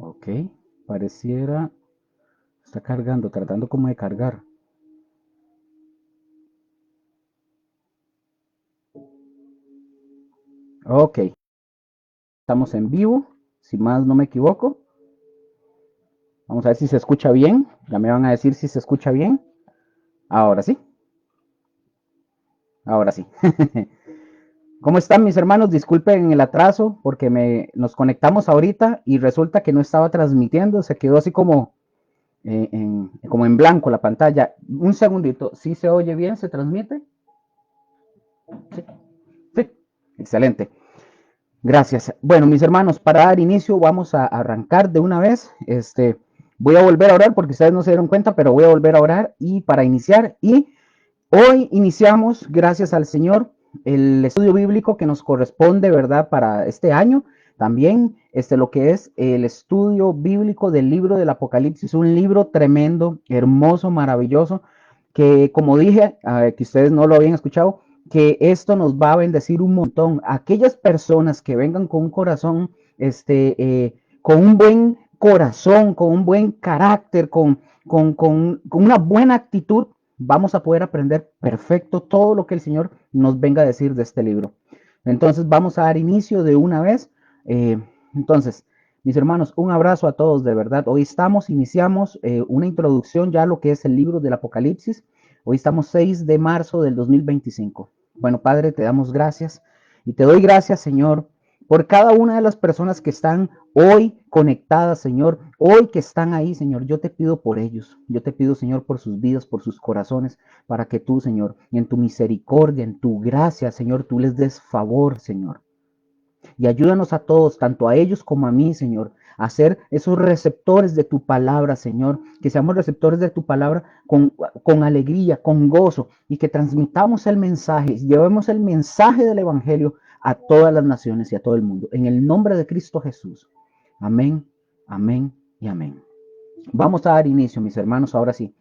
Ok, pareciera, está cargando, tratando como de cargar. Ok, estamos en vivo, si más no me equivoco. Vamos a ver si se escucha bien. Ya me van a decir si se escucha bien. Ahora sí, ahora sí. ¿Cómo están mis hermanos? Disculpen el atraso porque nos conectamos ahorita y resulta que no estaba transmitiendo. Se quedó así como en blanco la pantalla. Un segundito. ¿Sí se oye bien? ¿Se transmite? Sí, sí. Excelente. Gracias. Bueno, mis hermanos, para dar inicio vamos a arrancar de una vez. Voy a volver a orar porque ustedes no se dieron cuenta, pero voy a volver a orar y para iniciar. Y hoy iniciamos, gracias al Señor, el estudio bíblico que nos corresponde, ¿verdad? Para este año. También lo que es el estudio bíblico del libro del Apocalipsis, un libro tremendo, hermoso, maravilloso, que como dije, que ustedes no lo habían escuchado, que esto nos va a bendecir un montón. Aquellas personas que vengan con un corazón, con un buen corazón, con un buen carácter, con una buena actitud, vamos a poder aprender perfecto todo lo que el Señor nos venga a decir de este libro. Entonces vamos a dar inicio de una vez. Eh, entonces, mis hermanos, un abrazo a todos de verdad. Hoy iniciamos una introducción ya a lo que es el libro del Apocalipsis. Hoy estamos 6 de marzo del 2025. Bueno, Padre, te damos gracias y te doy gracias, Señor, por cada una de las personas que están hoy conectadas, Señor, hoy que están ahí, Señor. Yo te pido por ellos, yo te pido, Señor, por sus vidas, por sus corazones, para que tú, Señor, en tu misericordia, en tu gracia, Señor, tú les des favor, Señor. Y ayúdanos a todos, tanto a ellos como a mí, Señor, a ser esos receptores de tu palabra, Señor, que seamos receptores de tu palabra con alegría, con gozo, y que transmitamos el mensaje, llevemos el mensaje del Evangelio a todas las naciones y a todo el mundo. En el nombre de Cristo Jesús. Amén, amén y amén. Vamos a dar inicio, mis hermanos, ahora sí.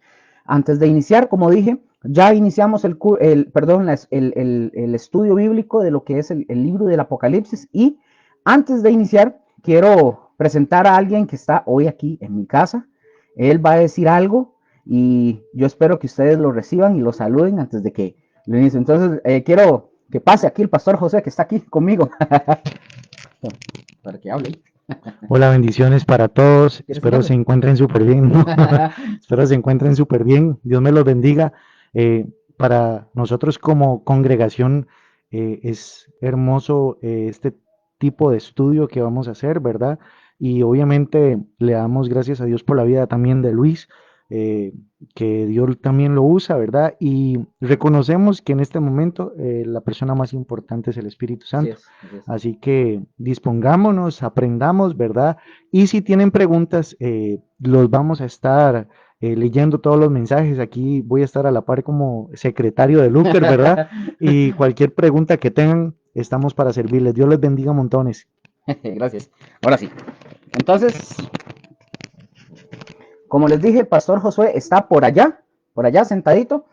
Antes de iniciar, como dije, ya iniciamos el estudio bíblico de lo que es el libro del Apocalipsis. Y antes de iniciar, quiero presentar a alguien que está hoy aquí en mi casa. Él va a decir algo y yo espero que ustedes lo reciban y lo saluden antes de que lo inicie. Entonces, quiero que pase aquí el pastor José, que está aquí conmigo, para que hable. Hola, bendiciones para todos. ¿Quieres que Espero se hable? encuentren súper bien, ¿no? Espero se encuentren súper bien. Dios me los bendiga. Eh, para nosotros como congregación es hermoso este tipo de estudio que vamos a hacer, ¿verdad? Y obviamente le damos gracias a Dios por la vida también de Luis, eh, que Dios también lo usa, ¿verdad? Y reconocemos que en este momento la persona más importante es el Espíritu Así Santo. es, así es. Así que dispongámonos, aprendamos, ¿verdad? Y si tienen preguntas, los vamos a estar leyendo todos los mensajes. Aquí voy a estar a la par como secretario de Looker, ¿verdad? Y cualquier pregunta que tengan, estamos para servirles. Dios les bendiga montones. Gracias. Ahora sí. Entonces, como les dije, el pastor Josué está por allá sentadito.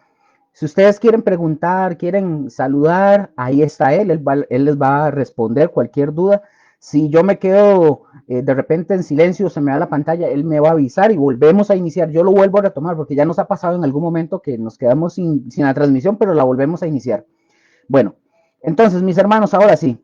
Si ustedes quieren preguntar, quieren saludar, ahí está él les va a responder cualquier duda. Si yo me quedo de repente en silencio, se me da la pantalla, él me va a avisar y volvemos a iniciar. Yo lo vuelvo a retomar porque ya nos ha pasado en algún momento que nos quedamos sin la transmisión, pero la volvemos a iniciar. Bueno, entonces mis hermanos, ahora sí,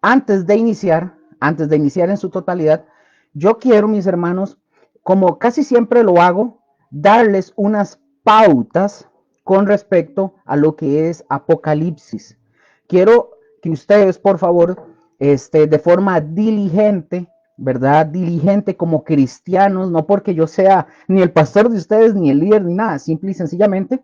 antes de iniciar en su totalidad, yo quiero, mis hermanos, como casi siempre lo hago, darles unas pautas con respecto a lo que es Apocalipsis. Quiero que ustedes, por favor, de forma diligente, ¿verdad? Diligente como cristianos, no porque yo sea ni el pastor de ustedes, ni el líder, ni nada, simple y sencillamente,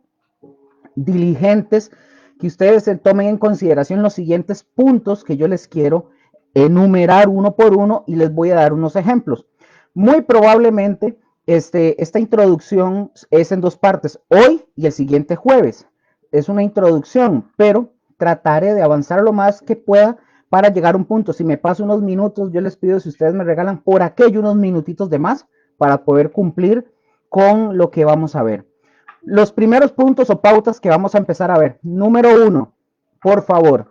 diligentes, que ustedes se tomen en consideración los siguientes puntos que yo les quiero enumerar uno por uno y les voy a dar unos ejemplos. Muy probablemente esta introducción es en dos partes, hoy y el siguiente jueves. Es una introducción, pero trataré de avanzar lo más que pueda para llegar a un punto. Si me paso unos minutos, yo les pido si ustedes me regalan por aquello unos minutitos de más para poder cumplir con lo que vamos a ver. Los primeros puntos o pautas que vamos a empezar a ver. Número uno, por favor,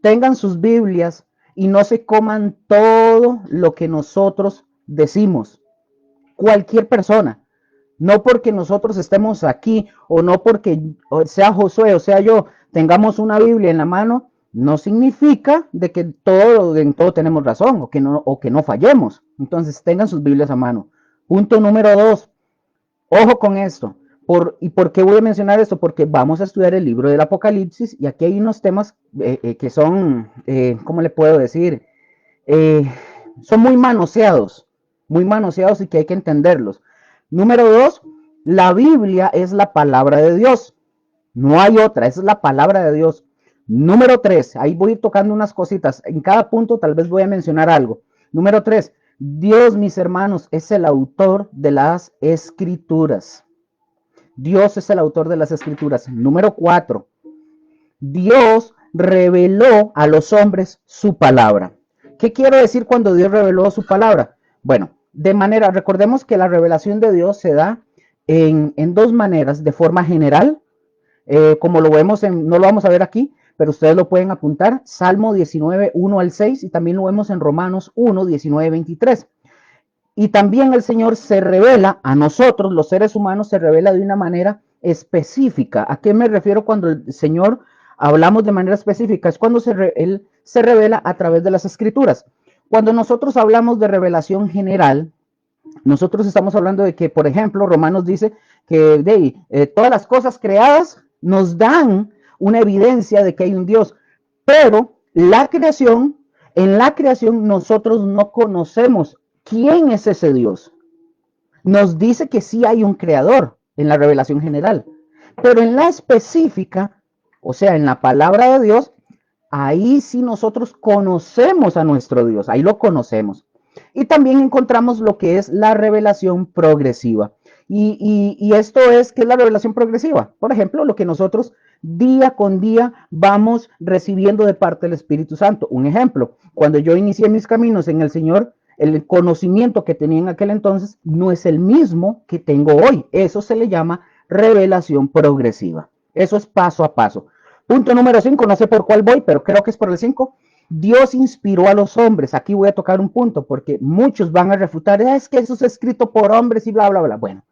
tengan sus Biblias y no se coman todo lo que nosotros decimos, cualquier persona. No porque nosotros estemos aquí o no porque sea Josué o sea yo tengamos una Biblia en la mano, no significa de que en todo tenemos razón o que no fallemos. Entonces tengan sus Biblias a mano. Punto número 2. Ojo con esto. ¿Y por qué voy a mencionar esto? Porque vamos a estudiar el libro del Apocalipsis y aquí hay unos temas que son, ¿cómo le puedo decir? Son muy manoseados y que hay que entenderlos. Número 2, la Biblia es la palabra de Dios. No hay otra, es la palabra de Dios. Número 3, ahí voy a ir tocando unas cositas. En cada punto tal vez voy a mencionar algo. Número 3, Dios, mis hermanos, es el autor de las escrituras. Dios es el autor de las escrituras. Número 4, Dios reveló a los hombres su palabra. ¿Qué quiero decir cuando Dios reveló su palabra? Bueno, recordemos que la revelación de Dios se da en dos maneras, de forma general, como lo vemos, no lo vamos a ver aquí, pero ustedes lo pueden apuntar, Salmo 19, 1 al 6, y también lo vemos en Romanos 1, 19, 23. Y también el Señor se revela a nosotros, los seres humanos, se revela de una manera específica. ¿A qué me refiero cuando el Señor hablamos de manera específica? Es cuando Él se revela a través de las Escrituras. Cuando nosotros hablamos de revelación general, nosotros estamos hablando de que, por ejemplo, Romanos dice que todas las cosas creadas nos dan una evidencia de que hay un Dios, pero en la creación nosotros no conocemos quién es ese Dios. Nos dice que sí hay un creador en la revelación general, pero en la específica, o sea, en la palabra de Dios, ahí sí nosotros conocemos a nuestro Dios, ahí lo conocemos. Y también encontramos lo que es la revelación progresiva. Y esto es, ¿qué es la revelación progresiva? Por ejemplo, lo que nosotros día con día vamos recibiendo de parte del Espíritu Santo. Un ejemplo, cuando yo inicié mis caminos en el Señor, el conocimiento que tenía en aquel entonces no es el mismo que tengo hoy. Eso se le llama revelación progresiva. Eso es paso a paso. Punto número 5, no sé por cuál voy, pero creo que es por el 5. Dios inspiró a los hombres. Aquí voy a tocar un punto porque muchos van a refutar, es que eso es escrito por hombres y bla, bla, bla. Bueno,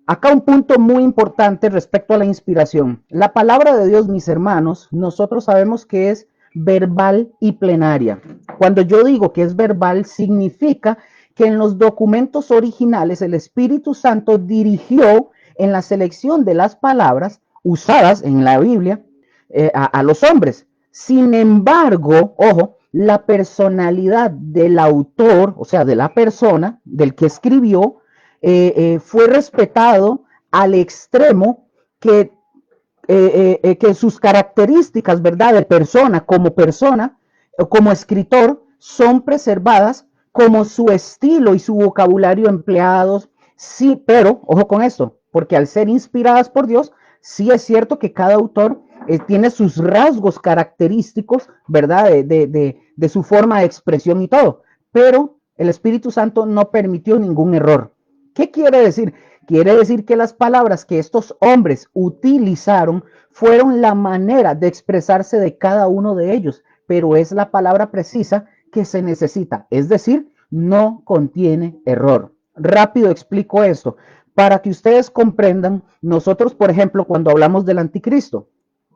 acá un punto muy importante respecto a la inspiración. La palabra de Dios, mis hermanos, nosotros sabemos que es verbal y plenaria. Cuando yo digo que es verbal, significa que en los documentos originales el Espíritu Santo dirigió en la selección de las palabras usadas en la Biblia a los hombres. Sin embargo, ojo, la personalidad del autor, o sea, de la persona, del que escribió, fue respetado al extremo que sus características, ¿verdad? De persona, como escritor, son preservadas como su estilo y su vocabulario empleados. Sí, pero, ojo con esto, porque al ser inspiradas por Dios, sí es cierto que cada autor tiene sus rasgos característicos, ¿verdad? De su forma de expresión y todo. Pero el Espíritu Santo no permitió ningún error. ¿Qué quiere decir? Quiere decir que las palabras que estos hombres utilizaron fueron la manera de expresarse de cada uno de ellos, pero es la palabra precisa que se necesita. Es decir, no contiene error. Rápido explico esto. Para que ustedes comprendan, nosotros, por ejemplo, cuando hablamos del anticristo,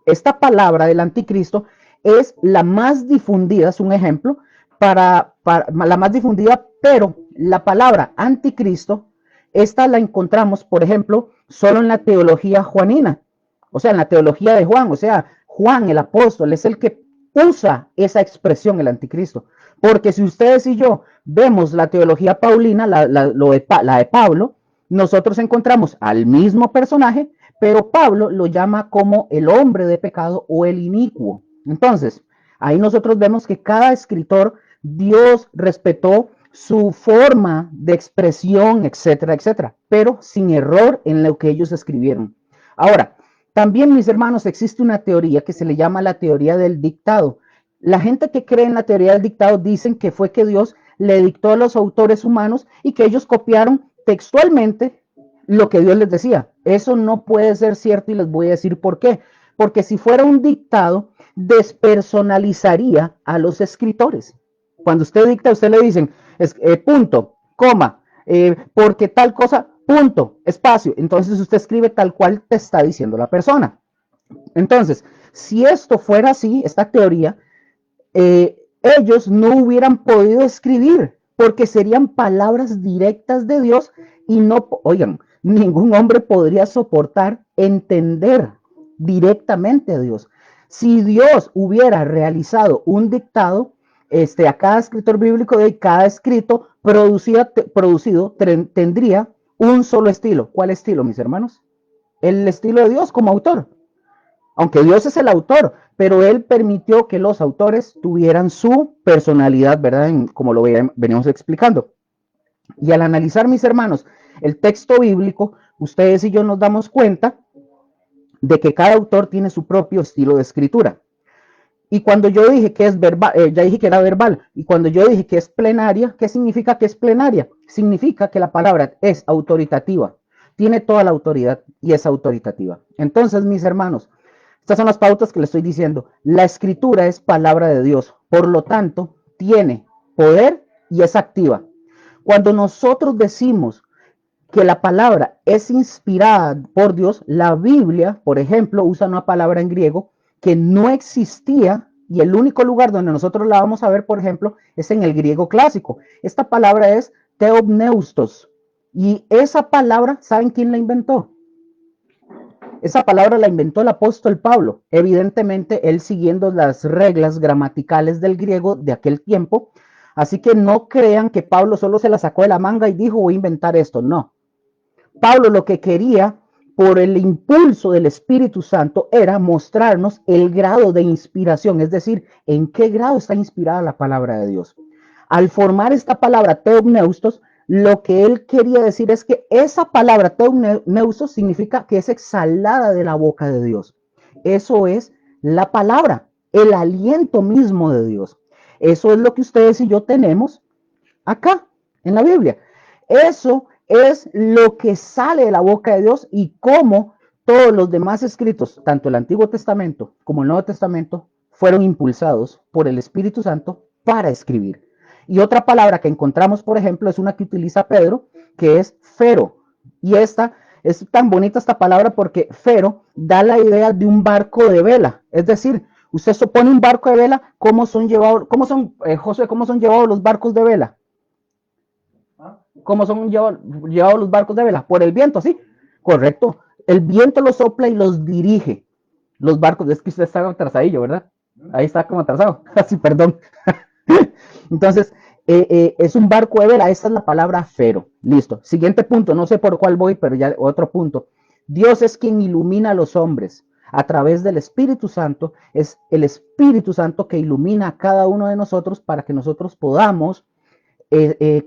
esta palabra del anticristo es la más difundida, es un ejemplo, para la más difundida, pero la palabra anticristo, esta la encontramos, por ejemplo, solo en la teología juanina, o sea, en la teología de Juan, o sea, Juan el apóstol es el que usa esa expresión, el anticristo. Porque si ustedes y yo vemos la teología paulina, la de Pablo, nosotros encontramos al mismo personaje, pero Pablo lo llama como el hombre de pecado o el inicuo. Entonces, ahí nosotros vemos que cada escritor, Dios respetó su forma de expresión, etcétera, etcétera, pero sin error en lo que ellos escribieron. Ahora, también, mis hermanos, existe una teoría que se le llama la teoría del dictado. La gente que cree en la teoría del dictado dicen que fue que Dios le dictó a los autores humanos y que ellos copiaron textualmente lo que Dios les decía. Eso no puede ser cierto y les voy a decir por qué. Porque si fuera un dictado, despersonalizaría a los escritores. Cuando usted dicta, a usted le dicen, punto, coma, porque tal cosa, punto, espacio. Entonces usted escribe tal cual te está diciendo la persona. Entonces, si esto fuera así, esta teoría, ellos no hubieran podido escribir, porque serían palabras directas de Dios y no, oigan, ningún hombre podría soportar entender directamente a Dios. Si Dios hubiera realizado un dictado, a cada escritor bíblico de cada escrito producido tendría un solo estilo. ¿Cuál estilo, mis hermanos? El estilo de Dios como autor. Aunque Dios es el autor, pero Él permitió que los autores tuvieran su personalidad, ¿verdad? Como lo venimos explicando. Y al analizar, mis hermanos, el texto bíblico, ustedes y yo nos damos cuenta de que cada autor tiene su propio estilo de escritura. Y cuando yo dije que es verbal, ya dije que era verbal, y cuando yo dije que es plenaria, ¿qué significa que es plenaria? Significa que la palabra es autoritativa, tiene toda la autoridad y es autoritativa. Entonces, mis hermanos, estas son las pautas que le estoy diciendo. La escritura es palabra de Dios, por lo tanto, tiene poder y es activa. Cuando nosotros decimos que la palabra es inspirada por Dios, la Biblia, por ejemplo, usa una palabra en griego que no existía y el único lugar donde nosotros la vamos a ver, por ejemplo, es en el griego clásico. Esta palabra es theopneustos y esa palabra, ¿saben quién la inventó? Esa palabra la inventó el apóstol Pablo, evidentemente él siguiendo las reglas gramaticales del griego de aquel tiempo. Así que no crean que Pablo solo se la sacó de la manga y dijo voy a inventar esto, no. Pablo lo que quería por el impulso del Espíritu Santo era mostrarnos el grado de inspiración, es decir, en qué grado está inspirada la palabra de Dios. Al formar esta palabra teopneustos, lo que él quería decir es que esa palabra teopneustos significa que es exhalada de la boca de Dios. Eso es la palabra, el aliento mismo de Dios. Eso es lo que ustedes y yo tenemos acá en la Biblia. Eso es lo que sale de la boca de Dios y cómo todos los demás escritos, tanto el Antiguo Testamento como el Nuevo Testamento, fueron impulsados por el Espíritu Santo para escribir. Y otra palabra que encontramos, por ejemplo, es una que utiliza Pedro, que es fero. Y esta es tan bonita esta palabra porque fero da la idea de un barco de vela. Es decir, usted supone un barco de vela, ¿cómo son llevados, Josué, cómo son llevados los barcos de vela? ¿Cómo son llevados los barcos de vela? Por el viento, ¿sí? Correcto. El viento los sopla y los dirige. Los barcos, es que usted está atrasadillo, ¿verdad? Ahí está como atrasado. Así, perdón. Entonces, es un barco de vela. Esa es la palabra fero. Listo. Siguiente punto. No sé por cuál voy, pero ya otro punto. Dios es quien ilumina a los hombres. A través del Espíritu Santo, es el Espíritu Santo que ilumina a cada uno de nosotros para que nosotros podamos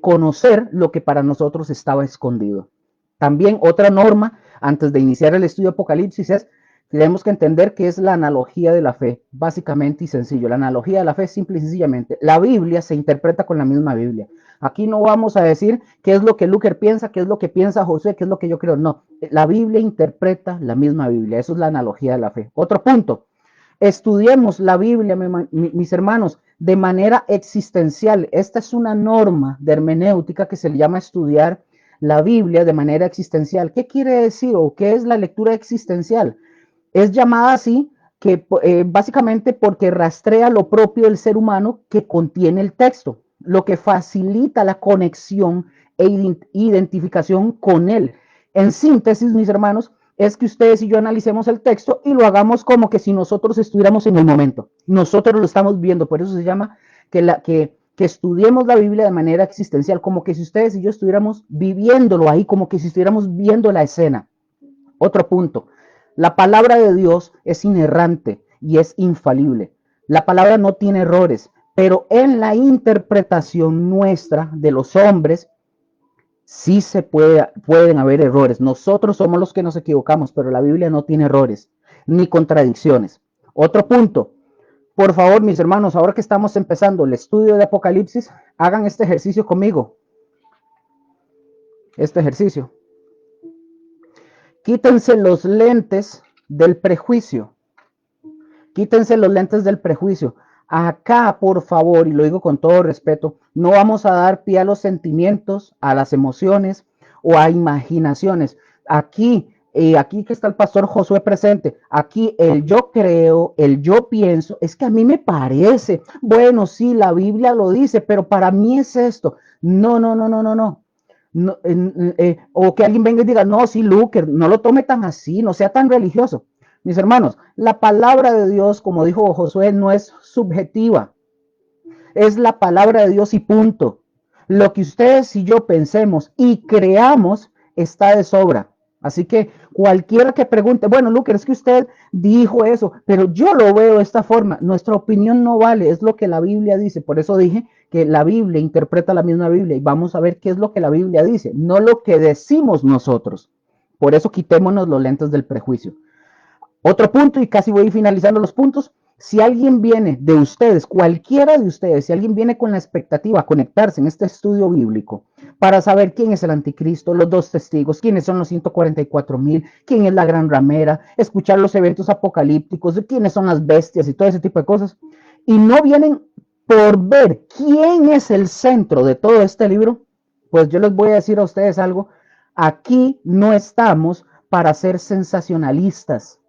conocer lo que para nosotros estaba escondido. También otra norma antes de iniciar el estudio de Apocalipsis es tenemos que entender que es la analogía de la fe, básicamente y sencillo. La analogía de la fe es simple y sencillamente. La Biblia se interpreta con la misma Biblia. Aquí no vamos a decir qué es lo que Luker piensa, qué es lo que piensa José, qué es lo que yo creo. No, la Biblia interpreta la misma Biblia. Eso es la analogía de la fe. Otro punto. Estudiemos la Biblia, mis hermanos, de manera existencial. Esta es una norma de hermenéutica que se le llama estudiar la Biblia de manera existencial. ¿Qué quiere decir o qué es la lectura existencial? Es llamada así que básicamente porque rastrea lo propio del ser humano que contiene el texto, lo que facilita la conexión e identificación con él. En síntesis, mis hermanos, es que ustedes y yo analicemos el texto y lo hagamos como que si nosotros estuviéramos en el momento. Nosotros lo estamos viendo, por eso se llama que estudiemos la Biblia de manera existencial, como que si ustedes y yo estuviéramos viviéndolo ahí, como que si estuviéramos viendo la escena. Otro punto, la palabra de Dios es inerrante y es infalible. La palabra no tiene errores, pero en la interpretación nuestra de los hombres, sí pueden haber errores. Nosotros somos los que nos equivocamos, pero la Biblia no tiene errores ni contradicciones. Otro punto. Por favor, mis hermanos, ahora que estamos empezando el estudio de Apocalipsis, hagan este ejercicio conmigo. Este ejercicio. Quítense los lentes del prejuicio. Quítense los lentes del prejuicio. Acá, por favor, y lo digo con todo respeto, no vamos a dar pie a los sentimientos, a las emociones o a imaginaciones. Aquí que está el pastor Josué presente, aquí el yo creo, el yo pienso, es que a mí me parece, bueno, sí, la Biblia lo dice, pero para mí es esto. No, no, no, no, no, no. No, o que alguien venga y diga, no, sí, Luker, no lo tome tan así, no sea tan religioso. Mis hermanos, la palabra de Dios, como dijo Josué, no es subjetiva, es la palabra de Dios y punto. Lo que ustedes y yo pensemos y creamos está de sobra. Así que cualquiera que pregunte, bueno, Luker, es que usted dijo eso, pero yo lo veo de esta forma. Nuestra opinión no vale, es lo que la Biblia dice. Por eso dije que la Biblia interpreta la misma Biblia y vamos a ver qué es lo que la Biblia dice, no lo que decimos nosotros. Por eso quitémonos los lentes del prejuicio. Otro punto, y casi voy finalizando los puntos, si alguien viene de ustedes, cualquiera de ustedes, si alguien viene con la expectativa a conectarse en este estudio bíblico para saber quién es el anticristo, los dos testigos, quiénes son los 144,000, quién es la gran ramera, escuchar los eventos apocalípticos, quiénes son las bestias y todo ese tipo de cosas, y no vienen por ver quién es el centro de todo este libro, pues yo les voy a decir a ustedes algo, aquí no estamos para ser sensacionalistas.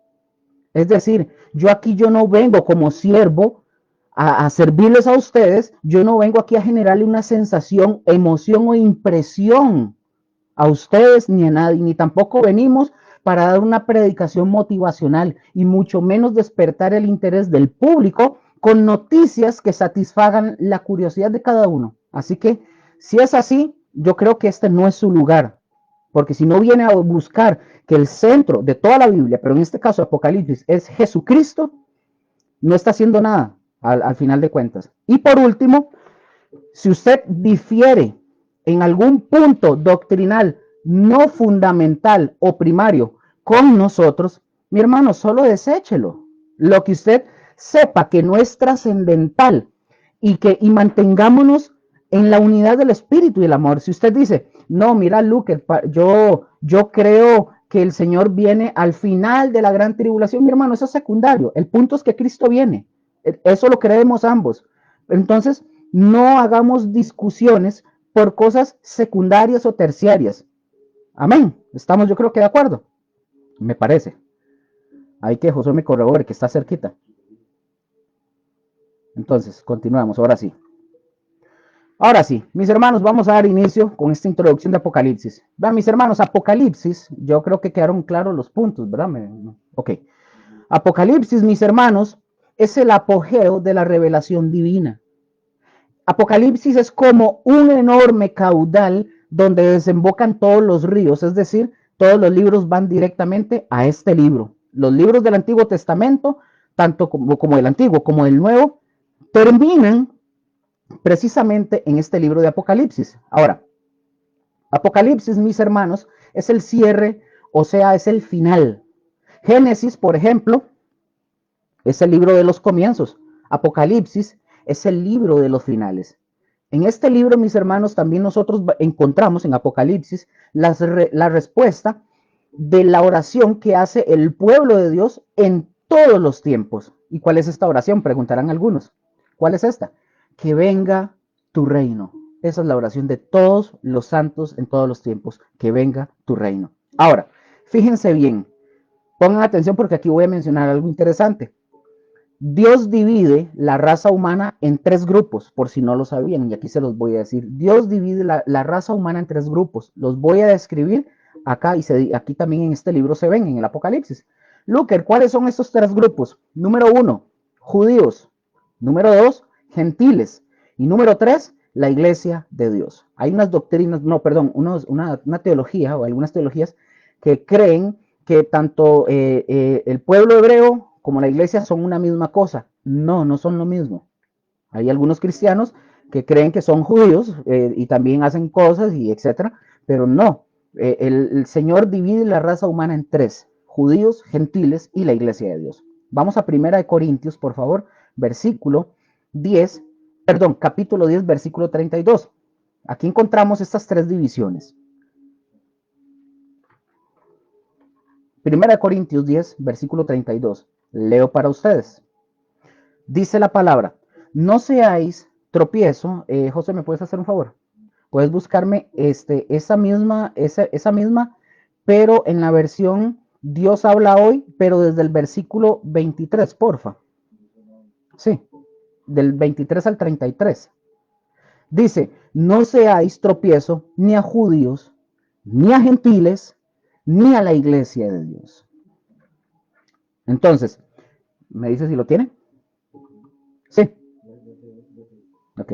Es decir, yo no vengo como siervo a servirles a ustedes, yo no vengo aquí a generarle una sensación, emoción o impresión a ustedes ni a nadie, ni tampoco venimos para dar una predicación motivacional y mucho menos despertar el interés del público con noticias que satisfagan la curiosidad de cada uno. Así que, si es así, yo creo que este no es su lugar, porque si no viene a buscar que el centro de toda la Biblia, pero en este caso Apocalipsis, es Jesucristo, no está haciendo nada al final de cuentas. Y por último, si usted difiere en algún punto doctrinal no fundamental o primario con nosotros, mi hermano, solo deséchelo. Lo que usted sepa que no es trascendental y mantengámonos en la unidad del espíritu y el amor. Si usted dice, no, mira, Luke, yo creo que el Señor viene al final de la gran tribulación, mi hermano, eso es secundario. El punto es que Cristo viene. Eso lo creemos ambos. Entonces, no hagamos discusiones por cosas secundarias o terciarias. Amén. Estamos, yo creo que de acuerdo. Me parece. Hay que Josué me corrobore que está cerquita. Entonces, continuamos. Ahora sí. Ahora sí, mis hermanos, vamos a dar inicio con esta introducción de Apocalipsis. Vean, mis hermanos, Apocalipsis, yo creo que quedaron claros los puntos, ¿verdad? Ok. Apocalipsis, mis hermanos, es el apogeo de la revelación divina. Apocalipsis es como un enorme caudal donde desembocan todos los ríos, es decir, todos los libros van directamente a este libro. Los libros del Antiguo Testamento, tanto como el Antiguo como el Nuevo, terminan precisamente en este libro de Apocalipsis. Ahora, Apocalipsis, mis hermanos, es el cierre, o sea, es el final. Génesis, por ejemplo, es el libro de los comienzos. Apocalipsis es el libro de los finales. En este libro, mis hermanos, también nosotros encontramos en Apocalipsis la respuesta de la oración que hace el pueblo de Dios en todos los tiempos. ¿Y cuál es esta oración? Preguntarán algunos. ¿Cuál es esta? Que venga tu reino. Esa es la oración de todos los santos en todos los tiempos. Que venga tu reino. Ahora, fíjense bien. Pongan atención porque aquí voy a mencionar algo interesante. Dios divide la raza humana en tres grupos, por si no lo sabían, y aquí se los voy a decir. Dios divide la raza humana en tres grupos. Los voy a describir acá y aquí también en este libro se ven, en el Apocalipsis. Luker, ¿cuáles son estos tres grupos? Número 1, judíos. Número 2, gentiles. Y número 3, la iglesia de Dios. Hay unas doctrinas, no, perdón, una teología o algunas teologías que creen que tanto el pueblo hebreo como la iglesia son una misma cosa. No, no son lo mismo. Hay algunos cristianos que creen que son judíos y también hacen cosas y etcétera, pero no. El Señor divide la raza humana en tres: judíos, gentiles y la iglesia de Dios. Vamos a 1 Corintios, por favor, capítulo 10, versículo 32. Aquí encontramos estas tres divisiones. 1 Corintios 10, versículo 32. Leo para ustedes. Dice la palabra: no seáis tropiezo. José, ¿me puedes hacer un favor? Puedes buscarme esa misma, pero en la versión Dios habla hoy, pero desde el versículo 23, porfa. Sí, del 23 al 33. Dice, no seáis tropiezo ni a judíos, ni a gentiles, ni a la iglesia de Dios. Entonces, ¿me dice si lo tiene? Sí. Ok.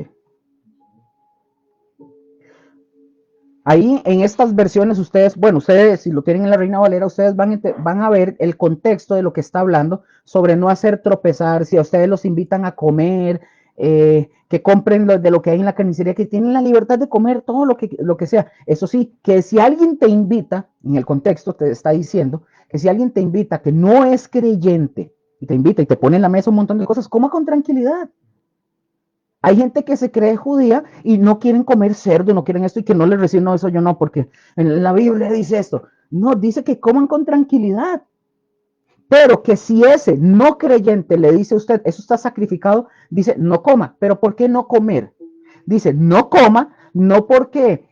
Ahí en estas versiones ustedes, bueno, ustedes si lo tienen en la Reina Valera, ustedes van a ver el contexto de lo que está hablando sobre no hacer tropezar, si a ustedes los invitan a comer, que compren de lo que hay en la carnicería, que tienen la libertad de comer todo lo que sea. Eso sí, que si alguien te invita, en el contexto te está diciendo, que si alguien te invita que no es creyente, y te invita y te pone en la mesa un montón de cosas, coma con tranquilidad. Hay gente que se cree judía y no quieren comer cerdo, no quieren esto y que no les reciben, no, eso yo no, porque en la Biblia dice esto. No, dice que coman con tranquilidad. Pero que si ese no creyente le dice a usted, eso está sacrificado, dice, no coma. ¿Pero por qué no comer? Dice, no coma, no porque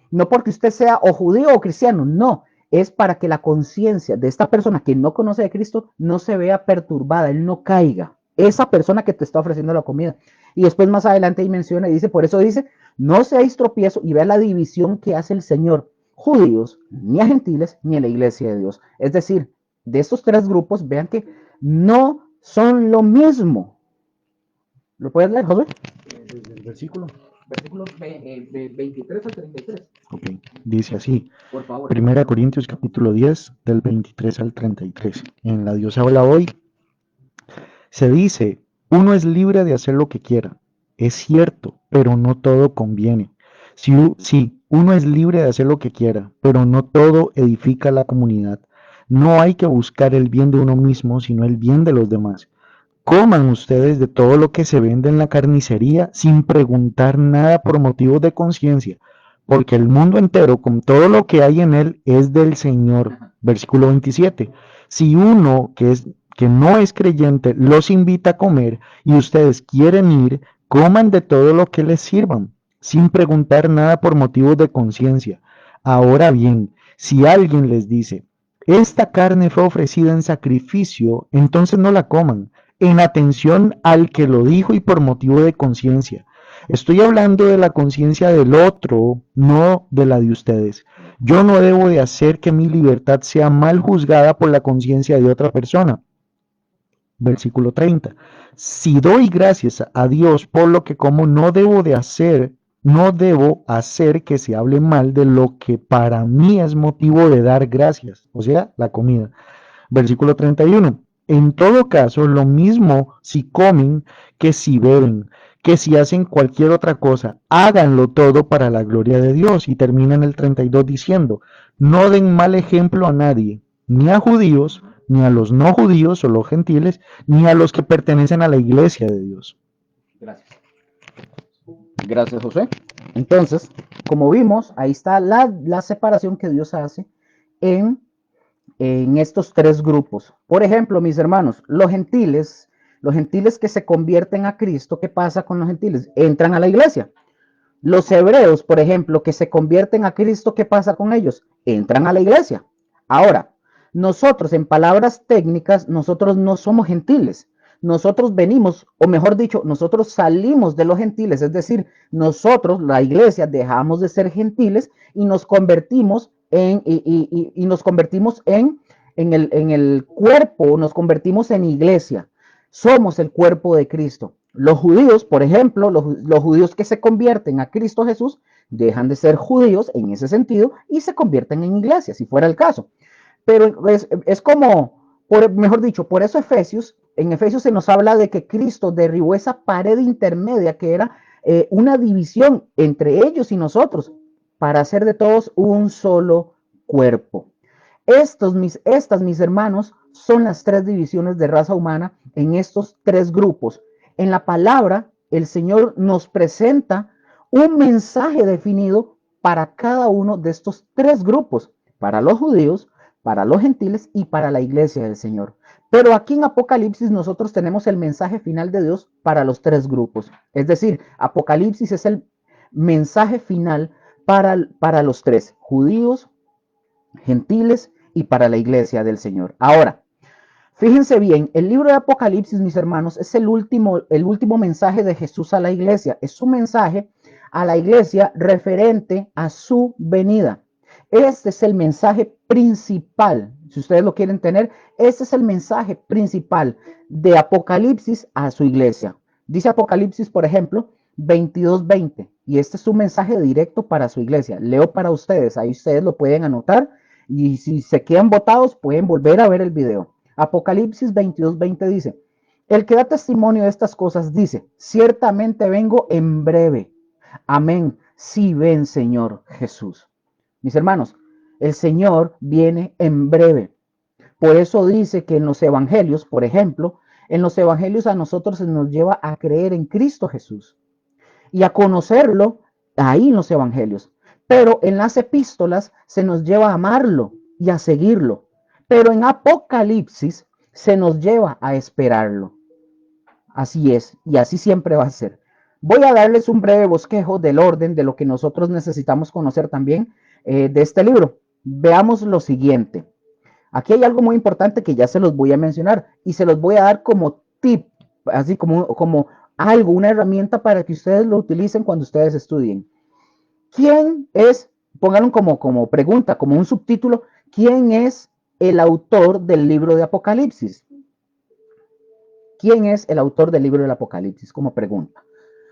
usted sea o judío o cristiano, no. Es para que la conciencia de esta persona que no conoce a Cristo no se vea perturbada, él no caiga. Esa persona que te está ofreciendo la comida. Y después más adelante ahí menciona y dice, por eso dice, no seáis tropiezo, y vea la división que hace el Señor. Judíos, ni a gentiles, ni a la iglesia de Dios. Es decir, de estos tres grupos, vean que no son lo mismo. ¿Lo puedes leer, José? El versículo. Versículos 23 al 33. Ok, dice así. Por favor. Primera Corintios capítulo 10, del 23 al 33. En la Dios habla hoy, se dice, uno es libre de hacer lo que quiera. Es cierto, pero no todo conviene. Sí, uno es libre de hacer lo que quiera, pero no todo edifica la comunidad. No hay que buscar el bien de uno mismo, sino el bien de los demás. Coman ustedes de todo lo que se vende en la carnicería sin preguntar nada por motivos de conciencia, porque el mundo entero, con todo lo que hay en él, es del Señor. Versículo 27. Si uno que no es creyente los invita a comer y ustedes quieren ir, coman de todo lo que les sirvan, sin preguntar nada por motivos de conciencia. Ahora bien, si alguien les dice, esta carne fue ofrecida en sacrificio, entonces no la coman en atención al que lo dijo y por motivo de conciencia. Estoy hablando de la conciencia del otro, no de la de ustedes. Yo no debo de hacer que mi libertad sea mal juzgada por la conciencia de otra persona. Versículo 30. Si doy gracias a Dios por lo que como, no debo hacer que se hable mal de lo que para mí es motivo de dar gracias, o sea, la comida. Versículo 31. En todo caso, lo mismo si comen que si beben, que si hacen cualquier otra cosa, háganlo todo para la gloria de Dios. Y termina en el 32 diciendo, no den mal ejemplo a nadie, ni a judíos, ni a los no judíos o los gentiles, ni a los que pertenecen a la iglesia de Dios. Gracias. Gracias, José. Entonces, como vimos, ahí está la separación que Dios hace en estos tres grupos. Por ejemplo, mis hermanos, los gentiles que se convierten a Cristo, ¿qué pasa con los gentiles? Entran a la iglesia. Los hebreos, por ejemplo, que se convierten a Cristo, ¿qué pasa con ellos? Entran a la iglesia. Ahora, nosotros, en palabras técnicas, nosotros no somos gentiles. Nosotros venimos, o mejor dicho, nosotros salimos de los gentiles, es decir, nosotros, la iglesia, dejamos de ser gentiles y nos convertimos en el cuerpo, nos convertimos en iglesia. Somos el cuerpo de Cristo. Los judíos, por ejemplo, los judíos que se convierten a Cristo Jesús, dejan de ser judíos en ese sentido y se convierten en iglesia, si fuera el caso. Pero es como, mejor dicho, por eso en Efesios se nos habla de que Cristo derribó esa pared intermedia que era una división entre ellos y nosotros, para hacer de todos un solo cuerpo. Estas, mis hermanos, son las tres divisiones de raza humana en estos tres grupos. En la palabra, el Señor nos presenta un mensaje definido para cada uno de estos tres grupos, para los judíos, para los gentiles y para la iglesia del Señor. Pero aquí en Apocalipsis nosotros tenemos el mensaje final de Dios para los tres grupos. Es decir, Apocalipsis es el mensaje final para los tres, judíos, gentiles y para la iglesia del Señor. Ahora, fíjense bien, el libro de Apocalipsis, mis hermanos, es el último mensaje de Jesús a la iglesia. Es un mensaje a la iglesia referente a su venida. Este es el mensaje principal, si ustedes lo quieren tener, este es el mensaje principal de Apocalipsis a su iglesia. Dice Apocalipsis, por ejemplo, 22:20, y este es un mensaje directo para su iglesia. Leo para ustedes, ahí ustedes lo pueden anotar, y si se quedan botados, pueden volver a ver el video. Apocalipsis 22:20 dice, el que da testimonio de estas cosas dice, ciertamente vengo en breve. Amén. Sí, ven, Señor Jesús. Mis hermanos, el Señor viene en breve. Por eso dice que en los evangelios, por ejemplo, en los evangelios a nosotros se nos lleva a creer en Cristo Jesús y a conocerlo ahí en los evangelios. Pero en las epístolas se nos lleva a amarlo y a seguirlo. Pero en Apocalipsis se nos lleva a esperarlo. Así es, y así siempre va a ser. Voy a darles un breve bosquejo del orden de lo que nosotros necesitamos conocer también de este libro. Veamos lo siguiente. Aquí hay algo muy importante que ya se los voy a mencionar y se los voy a dar como tip, así como algo, una herramienta para que ustedes lo utilicen cuando ustedes estudien. ¿Quién es, pónganlo como pregunta, como un subtítulo, quién es el autor del libro de Apocalipsis? ¿Quién es el autor del libro del Apocalipsis? Como pregunta.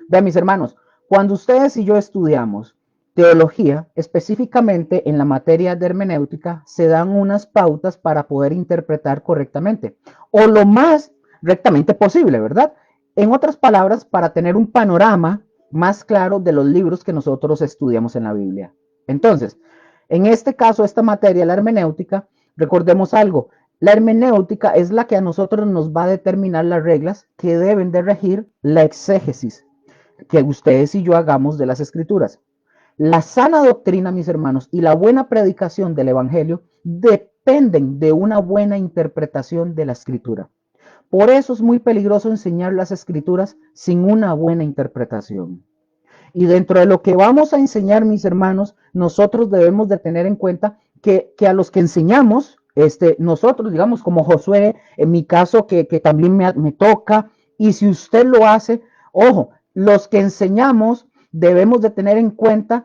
Vean, mis hermanos, cuando ustedes y yo estudiamos teología, específicamente en la materia de hermenéutica, se dan unas pautas para poder interpretar correctamente, o lo más rectamente posible, ¿verdad? En otras palabras, para tener un panorama más claro de los libros que nosotros estudiamos en la Biblia. Entonces, en este caso, esta materia, la hermenéutica, recordemos algo, la hermenéutica es la que a nosotros nos va a determinar las reglas que deben de regir la exégesis que ustedes y yo hagamos de las escrituras. La sana doctrina, mis hermanos, y la buena predicación del evangelio dependen de una buena interpretación de la escritura. Por eso es muy peligroso enseñar las escrituras sin una buena interpretación. Y dentro de lo que vamos a enseñar, mis hermanos, nosotros debemos de tener en cuenta que a los que enseñamos, nosotros, digamos, como Josué, en mi caso, que también me toca, y si usted lo hace, ojo, los que enseñamos debemos de tener en cuenta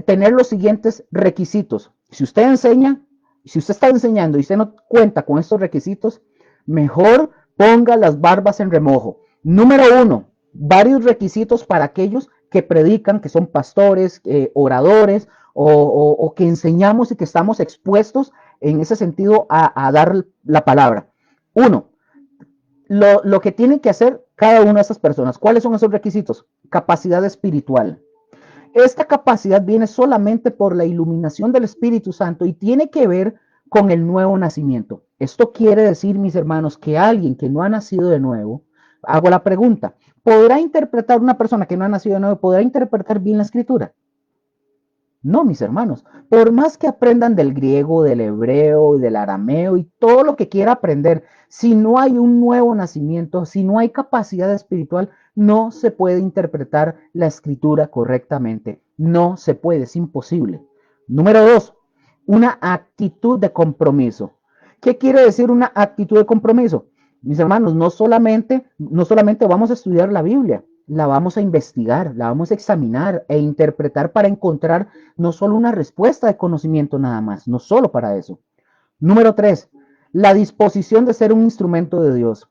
tener los siguientes requisitos. Si usted enseña, si usted está enseñando y usted no cuenta con estos requisitos, mejor ponga las barbas en remojo. Número 1, varios requisitos para aquellos que predican, que son pastores, oradores o que enseñamos y que estamos expuestos en ese sentido a dar la palabra. 1, lo que tienen que hacer cada una de esas personas. ¿Cuáles son esos requisitos? Capacidad espiritual. Esta capacidad viene solamente por la iluminación del Espíritu Santo y tiene que ver con el nuevo nacimiento. Esto quiere decir, mis hermanos, que alguien que no ha nacido de nuevo, hago la pregunta, ¿podrá interpretar una persona que no ha nacido de nuevo, podrá interpretar bien la escritura? No, mis hermanos, por más que aprendan del griego, del hebreo y del arameo y todo lo que quiera aprender, si no hay un nuevo nacimiento, si no hay capacidad espiritual, no se puede interpretar la escritura correctamente. No se puede, es imposible. Número 2, una actitud de compromiso. ¿Qué quiere decir una actitud de compromiso? Mis hermanos, no solamente vamos a estudiar la Biblia, la vamos a investigar, la vamos a examinar e interpretar para encontrar no solo una respuesta de conocimiento nada más, no solo para eso. Número 3, la disposición de ser un instrumento de Dios.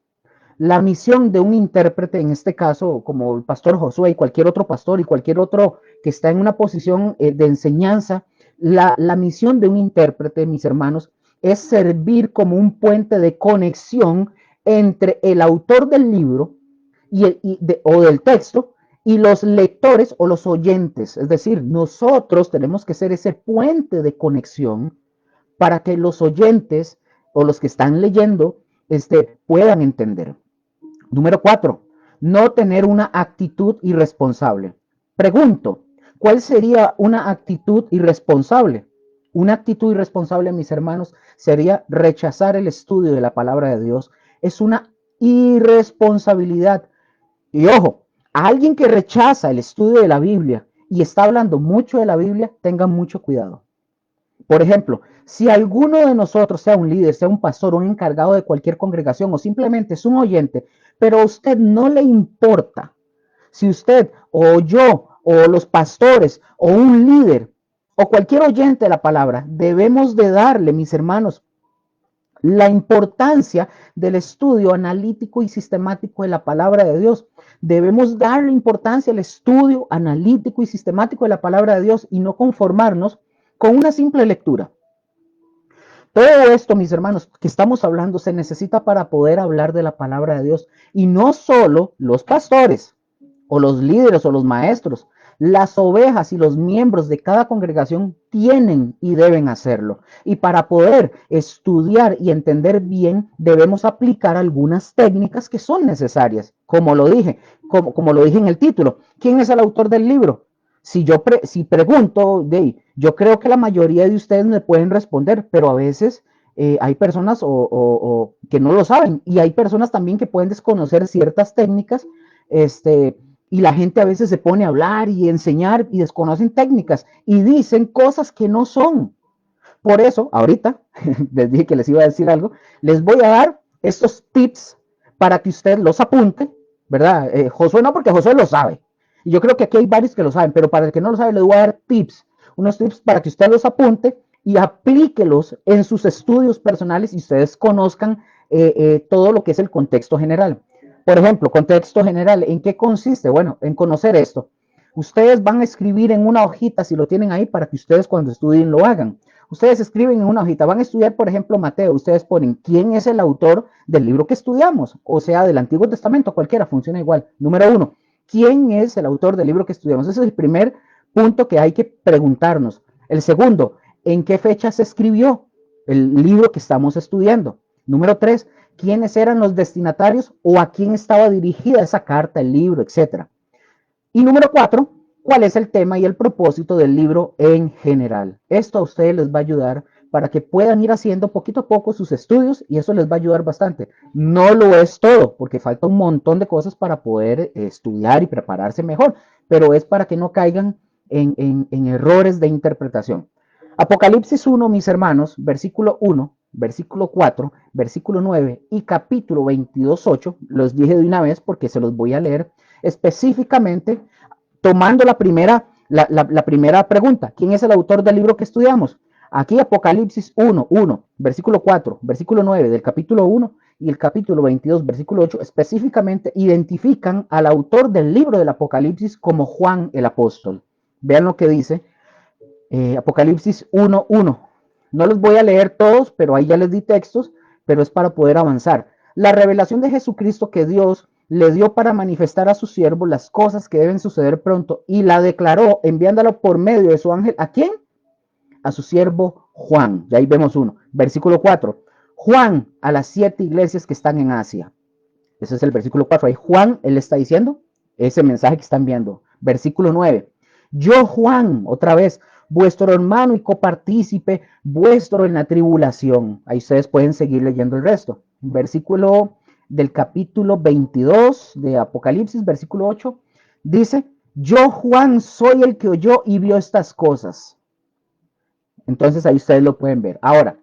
La misión de un intérprete, en este caso, como el pastor Josué y cualquier otro pastor y cualquier otro que está en una posición de enseñanza, la misión de un intérprete, mis hermanos, es servir como un puente de conexión entre el autor del libro o del texto y los lectores o los oyentes. Es decir, nosotros tenemos que ser ese puente de conexión para que los oyentes o los que están leyendo puedan entender. Número 4, no tener una actitud irresponsable. Pregunto, ¿cuál sería una actitud irresponsable? Una actitud irresponsable, mis hermanos, sería rechazar el estudio de la palabra de Dios. Es una irresponsabilidad. Y ojo, a alguien que rechaza el estudio de la Biblia y está hablando mucho de la Biblia, tenga mucho cuidado. Por ejemplo, si alguno de nosotros, sea un líder, sea un pastor, un encargado de cualquier congregación o simplemente es un oyente, pero a usted no le importa si usted o yo o los pastores o un líder o cualquier oyente de la palabra, debemos de darle, mis hermanos, la importancia del estudio analítico y sistemático de la palabra de Dios. Debemos darle importancia al estudio analítico y sistemático de la palabra de Dios y no conformarnos con una simple lectura. Todo esto, mis hermanos, que estamos hablando, se necesita para poder hablar de la palabra de Dios. Y no solo los pastores, o los líderes, o los maestros. Las ovejas y los miembros de cada congregación tienen y deben hacerlo. Y para poder estudiar y entender bien, debemos aplicar algunas técnicas que son necesarias. Como lo dije, como lo dije en el título. ¿Quién es el autor del libro? Si pregunto, yo creo que la mayoría de ustedes me pueden responder, pero a veces hay personas que no lo saben y hay personas también que pueden desconocer ciertas técnicas, y la gente a veces se pone a hablar y enseñar y desconocen técnicas y dicen cosas que no son. Por eso, ahorita, les dije que les iba a decir algo, les voy a dar estos tips para que usted los apunte, ¿verdad? Josué no, porque Josué lo sabe. Y yo creo que aquí hay varios que lo saben, pero para el que no lo sabe, les voy a dar tips, unos tips para que usted los apunte y aplíquelos en sus estudios personales y ustedes conozcan todo lo que es el contexto general. Por ejemplo, contexto general, ¿en qué consiste? Bueno, en conocer esto. Ustedes van a escribir en una hojita, si lo tienen ahí, para que ustedes cuando estudien lo hagan. Ustedes escriben en una hojita, van a estudiar, por ejemplo, Mateo, ustedes ponen quién es el autor del libro que estudiamos, o sea, del Antiguo Testamento, cualquiera, funciona igual. Número uno, ¿quién es el autor del libro que estudiamos? Ese es el primer punto que hay que preguntarnos. El segundo, ¿en qué fecha se escribió el libro que estamos estudiando? Número tres, ¿quiénes eran los destinatarios o a quién estaba dirigida esa carta, el libro, etcétera? Y número cuatro, ¿cuál es el tema y el propósito del libro en general? Esto a ustedes les va a ayudar para que puedan ir haciendo poquito a poco sus estudios y eso les va a ayudar bastante. No lo es todo, porque falta un montón de cosas para poder estudiar y prepararse mejor, pero es para que no caigan en errores de interpretación. Apocalipsis 1, mis hermanos, versículo 1, versículo 4, versículo 9 y capítulo 22, 8, los dije de una vez porque se los voy a leer específicamente tomando la primera pregunta. ¿Quién es el autor del libro que estudiamos? Aquí Apocalipsis 1, 1, versículo 4, versículo 9 del capítulo 1 y el capítulo 22, versículo 8, específicamente identifican al autor del libro del Apocalipsis como Juan el apóstol. Vean lo que dice Apocalipsis 1, 1. No los voy a leer todos, pero ahí ya les di textos, pero es para poder avanzar. La revelación de Jesucristo que Dios le dio para manifestar a su siervo las cosas que deben suceder pronto y la declaró enviándolo por medio de su ángel. ¿A quién? A su siervo Juan. Ya ahí vemos uno. Versículo 4. Juan a las 7 iglesias que están en Asia. Ese es el versículo 4. Ahí Juan, él está diciendo ese mensaje que están viendo. Versículo 9. Yo, Juan, otra vez, vuestro hermano y copartícipe vuestro en la tribulación. Ahí ustedes pueden seguir leyendo el resto. Versículo del capítulo 22 de Apocalipsis, versículo 8, dice, yo Juan soy el que oyó y vio estas cosas. Entonces ahí ustedes lo pueden ver. Ahora,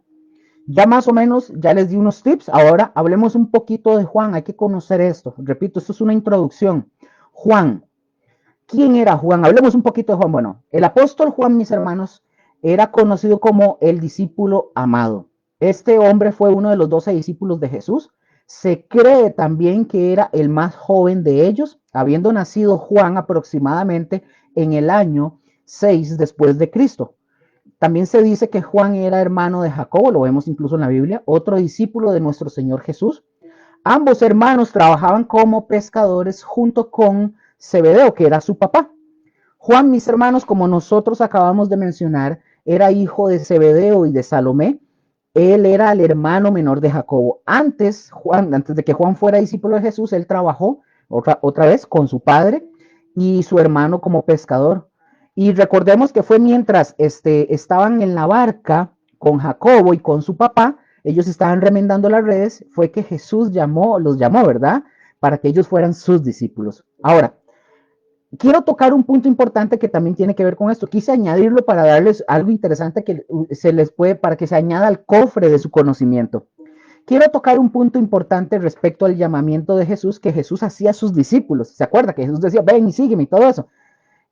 ya más o menos, ya les di unos tips. Ahora hablemos un poquito de Juan. Hay que conocer esto. Repito, esto es una introducción. Juan. ¿Quién era Juan? Hablemos un poquito de Juan. Bueno, el apóstol Juan, mis hermanos, era conocido como el discípulo amado. Este hombre fue uno de los 12 discípulos de Jesús. Se cree también que era el más joven de ellos, habiendo nacido Juan aproximadamente en el año 6 después de Cristo. También se dice que Juan era hermano de Jacobo, lo vemos incluso en la Biblia, otro discípulo de nuestro Señor Jesús. Ambos hermanos trabajaban como pescadores junto con Zebedeo, que era su papá. Juan, mis hermanos, como nosotros acabamos de mencionar, era hijo de Zebedeo y de Salomé. Él era el hermano menor de Jacobo. Antes de que Juan fuera discípulo de Jesús, él trabajó otra vez con su padre y su hermano como pescador. Y recordemos que fue mientras estaban en la barca con Jacobo y con su papá, ellos estaban remendando las redes, fue que Jesús los llamó, ¿verdad? Para que ellos fueran sus discípulos. Ahora, quiero tocar un punto importante que también tiene que ver con esto. Quise añadirlo para darles algo interesante que se les puede, para que se añada al cofre de su conocimiento. Quiero tocar un punto importante respecto al llamamiento de Jesús que Jesús hacía a sus discípulos. ¿Se acuerda que Jesús decía, ven y sígueme y todo eso?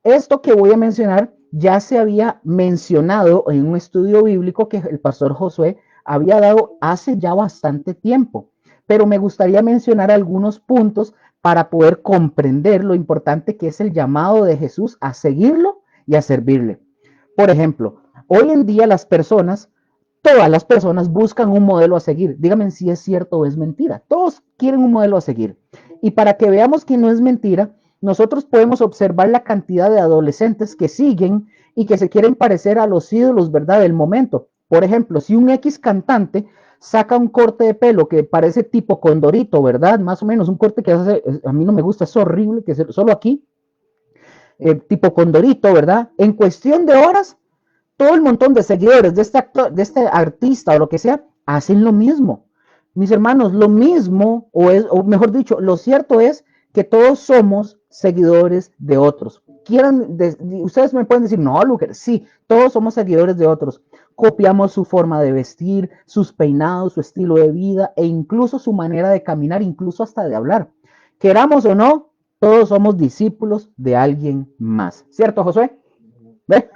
Esto que voy a mencionar ya se había mencionado en un estudio bíblico que el pastor Josué había dado hace ya bastante tiempo, pero me gustaría mencionar algunos puntos para poder comprender lo importante que es el llamado de Jesús a seguirlo y a servirle. Por ejemplo, hoy en día todas las personas buscan un modelo a seguir. Díganme si es cierto o es mentira. Todos quieren un modelo a seguir. Y para que veamos que no es mentira, nosotros podemos observar la cantidad de adolescentes que siguen y que se quieren parecer a los ídolos, ¿verdad?, del momento. Por ejemplo, si un X cantante saca un corte de pelo que parece tipo Condorito, ¿verdad? Más o menos un corte que a mí no me gusta, es horrible, que solo aquí, tipo Condorito, ¿verdad? En cuestión de horas, todo el montón de seguidores de este actor, de este artista o lo que sea, hacen lo mismo. Mis hermanos, lo mismo, o mejor dicho, lo cierto es que todos somos seguidores de otros. Ustedes me pueden decir, no, Luker, sí, todos somos seguidores de otros. Copiamos su forma de vestir, sus peinados, su estilo de vida e incluso su manera de caminar, incluso hasta de hablar. Queramos o no, todos somos discípulos de alguien más. ¿Cierto, Josué? ¿Ve?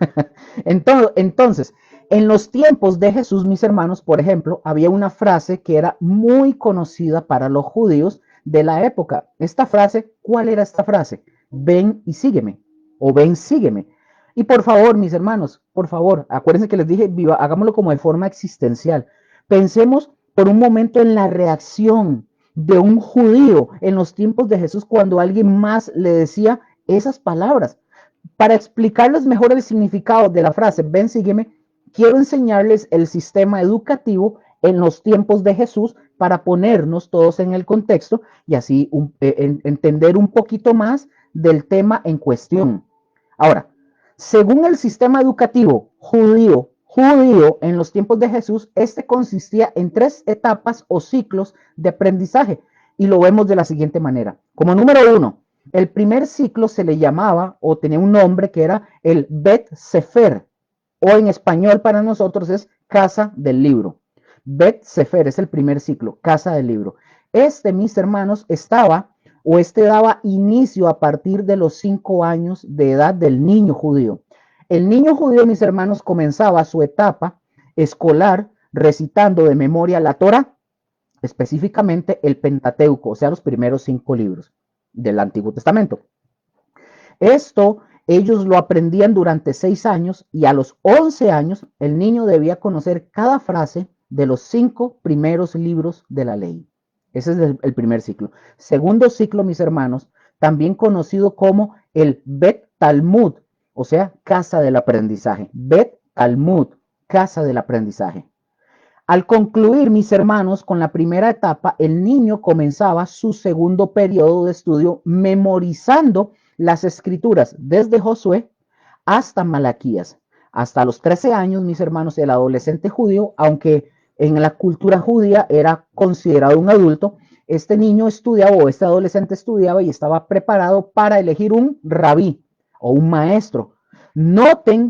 Entonces, en los tiempos de Jesús, mis hermanos, por ejemplo, había una frase que era muy conocida para los judíos de la época. Esta frase, ¿cuál era esta frase? Ven y sígueme, o ven, sígueme. Y por favor, mis hermanos, por favor, acuérdense que les dije, hagámoslo como de forma existencial. Pensemos por un momento en la reacción de un judío en los tiempos de Jesús cuando alguien más le decía esas palabras. Para explicarles mejor el significado de la frase, ven, sígueme, quiero enseñarles el sistema educativo en los tiempos de Jesús para ponernos todos en el contexto y así entender un poquito más del tema en cuestión. Ahora, según el sistema educativo judío en los tiempos de Jesús, este consistía en 3 etapas o ciclos de aprendizaje y lo vemos de la siguiente manera. Como número 1, el primer ciclo se le llamaba o tenía un nombre que era el Bet Sefer, o en español para nosotros es Casa del Libro. Bet Sefer es el primer ciclo, Casa del Libro. Mis hermanos, daba inicio a partir de los 5 años de edad del niño judío. El niño judío, mis hermanos, comenzaba su etapa escolar recitando de memoria la Torah, específicamente el Pentateuco, o sea, los primeros 5 libros del Antiguo Testamento. Esto ellos lo aprendían durante 6 años y a los 11 años el niño debía conocer cada frase de los 5 primeros libros de la ley. Ese es el primer ciclo. Segundo ciclo, mis hermanos, también conocido como el Bet Talmud, o sea, casa del aprendizaje. Bet Talmud, casa del aprendizaje. Al concluir, mis hermanos, con la primera etapa, el niño comenzaba su segundo periodo de estudio memorizando las escrituras desde Josué hasta Malaquías. Hasta los 13 años, mis hermanos, el adolescente judío, aunque en la cultura judía era considerado un adulto, este niño estudiaba o este adolescente estudiaba y estaba preparado para elegir un rabí o un maestro.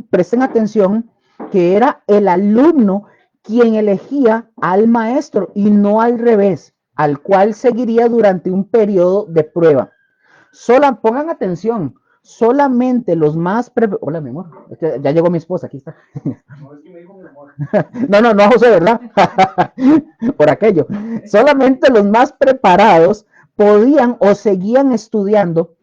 Presten atención que era el alumno quien elegía al maestro y no al revés, al cual seguiría durante un periodo de prueba. Pongan atención, solamente los más Hola, mi amor, ya llegó mi esposa, aquí está. No, es que me dijo mi amor. No, José, ¿verdad? Por aquello. Solamente los más preparados podían o seguían estudiando.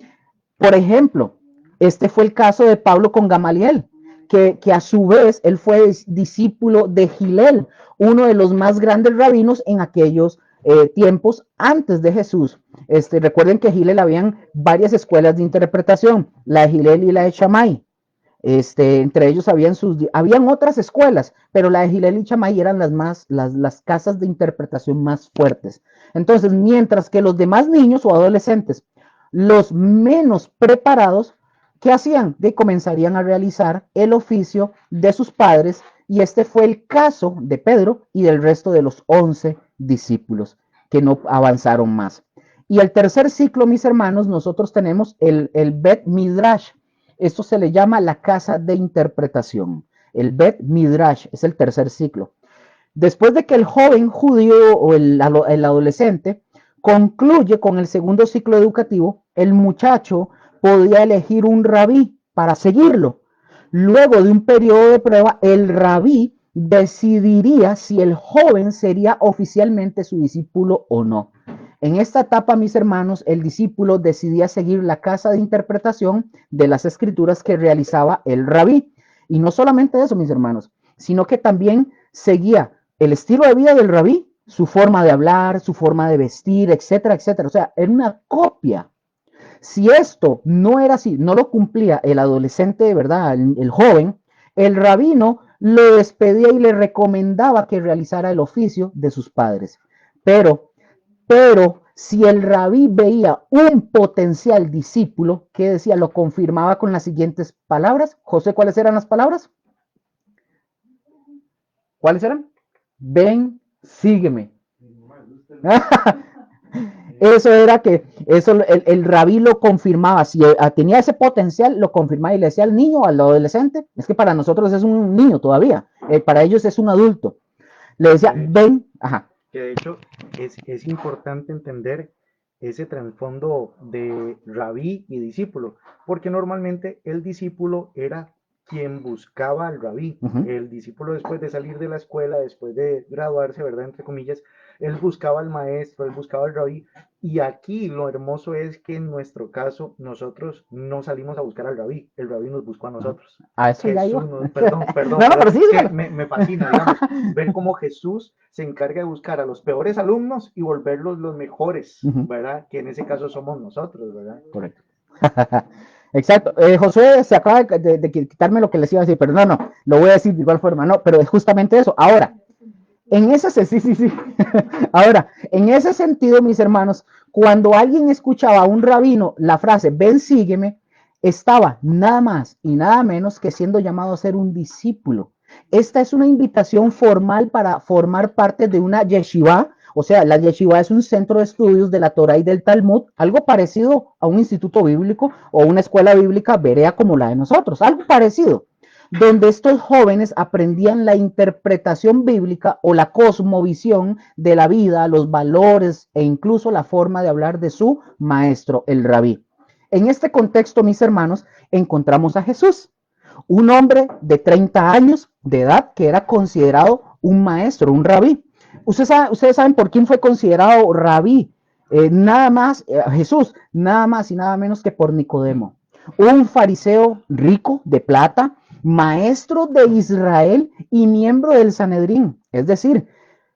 Por ejemplo, este fue el caso de Pablo con Gamaliel, que a su vez él fue discípulo de Gilel, uno de los más grandes rabinos en aquellos tiempos antes de Jesús. Recuerden que Gilel habían varias escuelas de interpretación, la de Gilel y la de Shammai. Entre ellos habían otras escuelas, pero la de Gilel y Shammai eran las casas de interpretación más fuertes. Entonces, mientras que los demás niños o adolescentes, los menos preparados, ¿Qué hacían? Comenzarían a realizar el oficio de sus padres, y este fue el caso de Pedro y del resto de los 11 discípulos que no avanzaron más. Y el tercer ciclo, mis hermanos, nosotros tenemos el Bet Midrash. Esto se le llama la casa de interpretación. El Bet Midrash es el tercer ciclo. Después de que el joven judío o el adolescente concluye con el segundo ciclo educativo, el muchacho podía elegir un rabí para seguirlo. Luego de un periodo de prueba, el rabí decidiría si el joven sería oficialmente su discípulo o no. En esta etapa, mis hermanos, el discípulo decidía seguir la casa de interpretación de las escrituras que realizaba el rabí. Y no solamente eso, mis hermanos, sino que también seguía el estilo de vida del rabí, su forma de hablar, su forma de vestir, etcétera, etcétera. O sea, era una copia. Si esto no era así, no lo cumplía el adolescente, ¿verdad? El joven, el rabino lo despedía y le recomendaba que realizara el oficio de sus padres. Pero si el rabí veía un potencial discípulo, ¿qué decía? Lo confirmaba con las siguientes palabras. José, ¿cuáles eran las palabras? ¿Cuáles eran? Ven, sígueme. Eso era que el rabí lo confirmaba. Si tenía ese potencial, lo confirmaba y le decía al niño, al adolescente, es que para nosotros es un niño todavía, para ellos es un adulto. Le decía, ven, ajá. Que de hecho es importante entender ese trasfondo de rabí y discípulo, porque normalmente el discípulo era quien buscaba al rabí. El discípulo, después de salir de la escuela, después de graduarse, ¿verdad? Entre comillas, él buscaba al maestro, él buscaba al rabí. Y aquí lo hermoso es que en nuestro caso nosotros no salimos a buscar al rabí, el rabí nos buscó a nosotros. A eso ya Jesús iba. nos, perdón, No, pero sí, es que me fascina, digamos, ver cómo Jesús se encarga de buscar a los peores alumnos y volverlos los mejores, ¿verdad? Que en ese caso somos nosotros, ¿verdad? Correcto. Exacto. Josué se acaba de quitarme lo que les iba a decir, pero no, lo voy a decir de igual forma, no, pero es justamente eso. Ahora, en ese, sí. Ahora, en ese sentido, mis hermanos, cuando alguien escuchaba a un rabino la frase, ven, sígueme, estaba nada más y nada menos que siendo llamado a ser un discípulo. Esta es una invitación formal para formar parte de una yeshiva. O sea, la yeshiva es un centro de estudios de la Torah y del Talmud, algo parecido a un instituto bíblico o una escuela bíblica berea como la de nosotros, algo parecido, donde estos jóvenes aprendían la interpretación bíblica o la cosmovisión de la vida, los valores e incluso la forma de hablar de su maestro, el rabí. En este contexto, mis hermanos, encontramos a Jesús, un hombre de 30 años de edad que era considerado un maestro, un rabí. Ustedes saben por quién fue considerado rabí. Nada más, Jesús, nada más y nada menos que por Nicodemo, un fariseo rico de plata, maestro de Israel y miembro del Sanedrín. Es decir,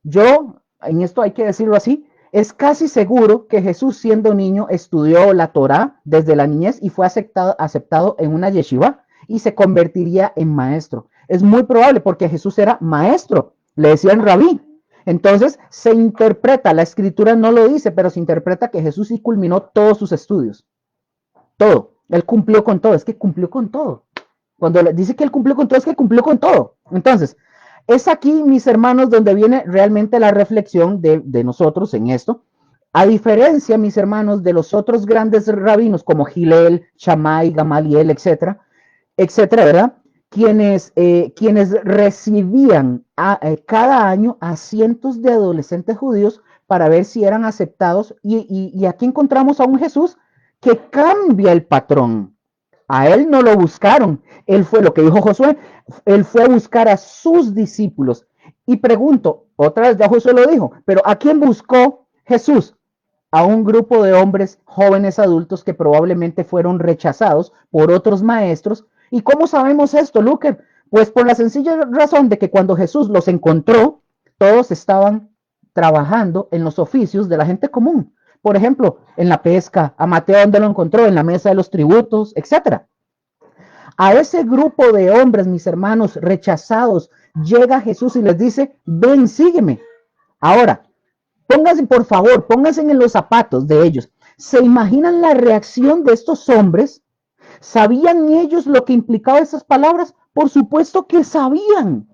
en esto hay que decirlo así, es casi seguro que Jesús, siendo niño, estudió la Torá desde la niñez y fue aceptado en una yeshiva y se convertiría en maestro. Es muy probable porque Jesús era maestro, le decían rabí. Entonces se interpreta, la escritura no lo dice, pero se interpreta que Jesús sí culminó todos sus estudios. Todo. Él cumplió con todo. Es que cumplió con todo. Cuando dice que él cumplió con todo, es que cumplió con todo. Entonces, es aquí, mis hermanos, donde viene realmente la reflexión de nosotros en esto. A diferencia, mis hermanos, de los otros grandes rabinos como Gilel, Shammai, Gamaliel, etcétera, ¿verdad? Quienes recibían cada año a cientos de adolescentes judíos para ver si eran aceptados. Y aquí encontramos a un Jesús que cambia el patrón. A él no lo buscaron. Él fue lo que dijo Josué. Él fue a buscar a sus discípulos. Y pregunto, otra vez ya Josué lo dijo, pero ¿a quién buscó Jesús? A un grupo de hombres jóvenes adultos que probablemente fueron rechazados por otros maestros. ¿Y cómo sabemos esto, Luque? Pues por la sencilla razón de que cuando Jesús los encontró, todos estaban trabajando en los oficios de la gente común. Por ejemplo, en la pesca, a Mateo, ¿dónde lo encontró? En la mesa de los tributos, etc. A ese grupo de hombres, mis hermanos, rechazados, llega Jesús y les dice, ven, sígueme. Ahora, pónganse, por favor, pónganse en los zapatos de ellos. ¿Se imaginan la reacción de estos hombres ¿Sabían ellos lo que implicaba esas palabras? Por supuesto que sabían.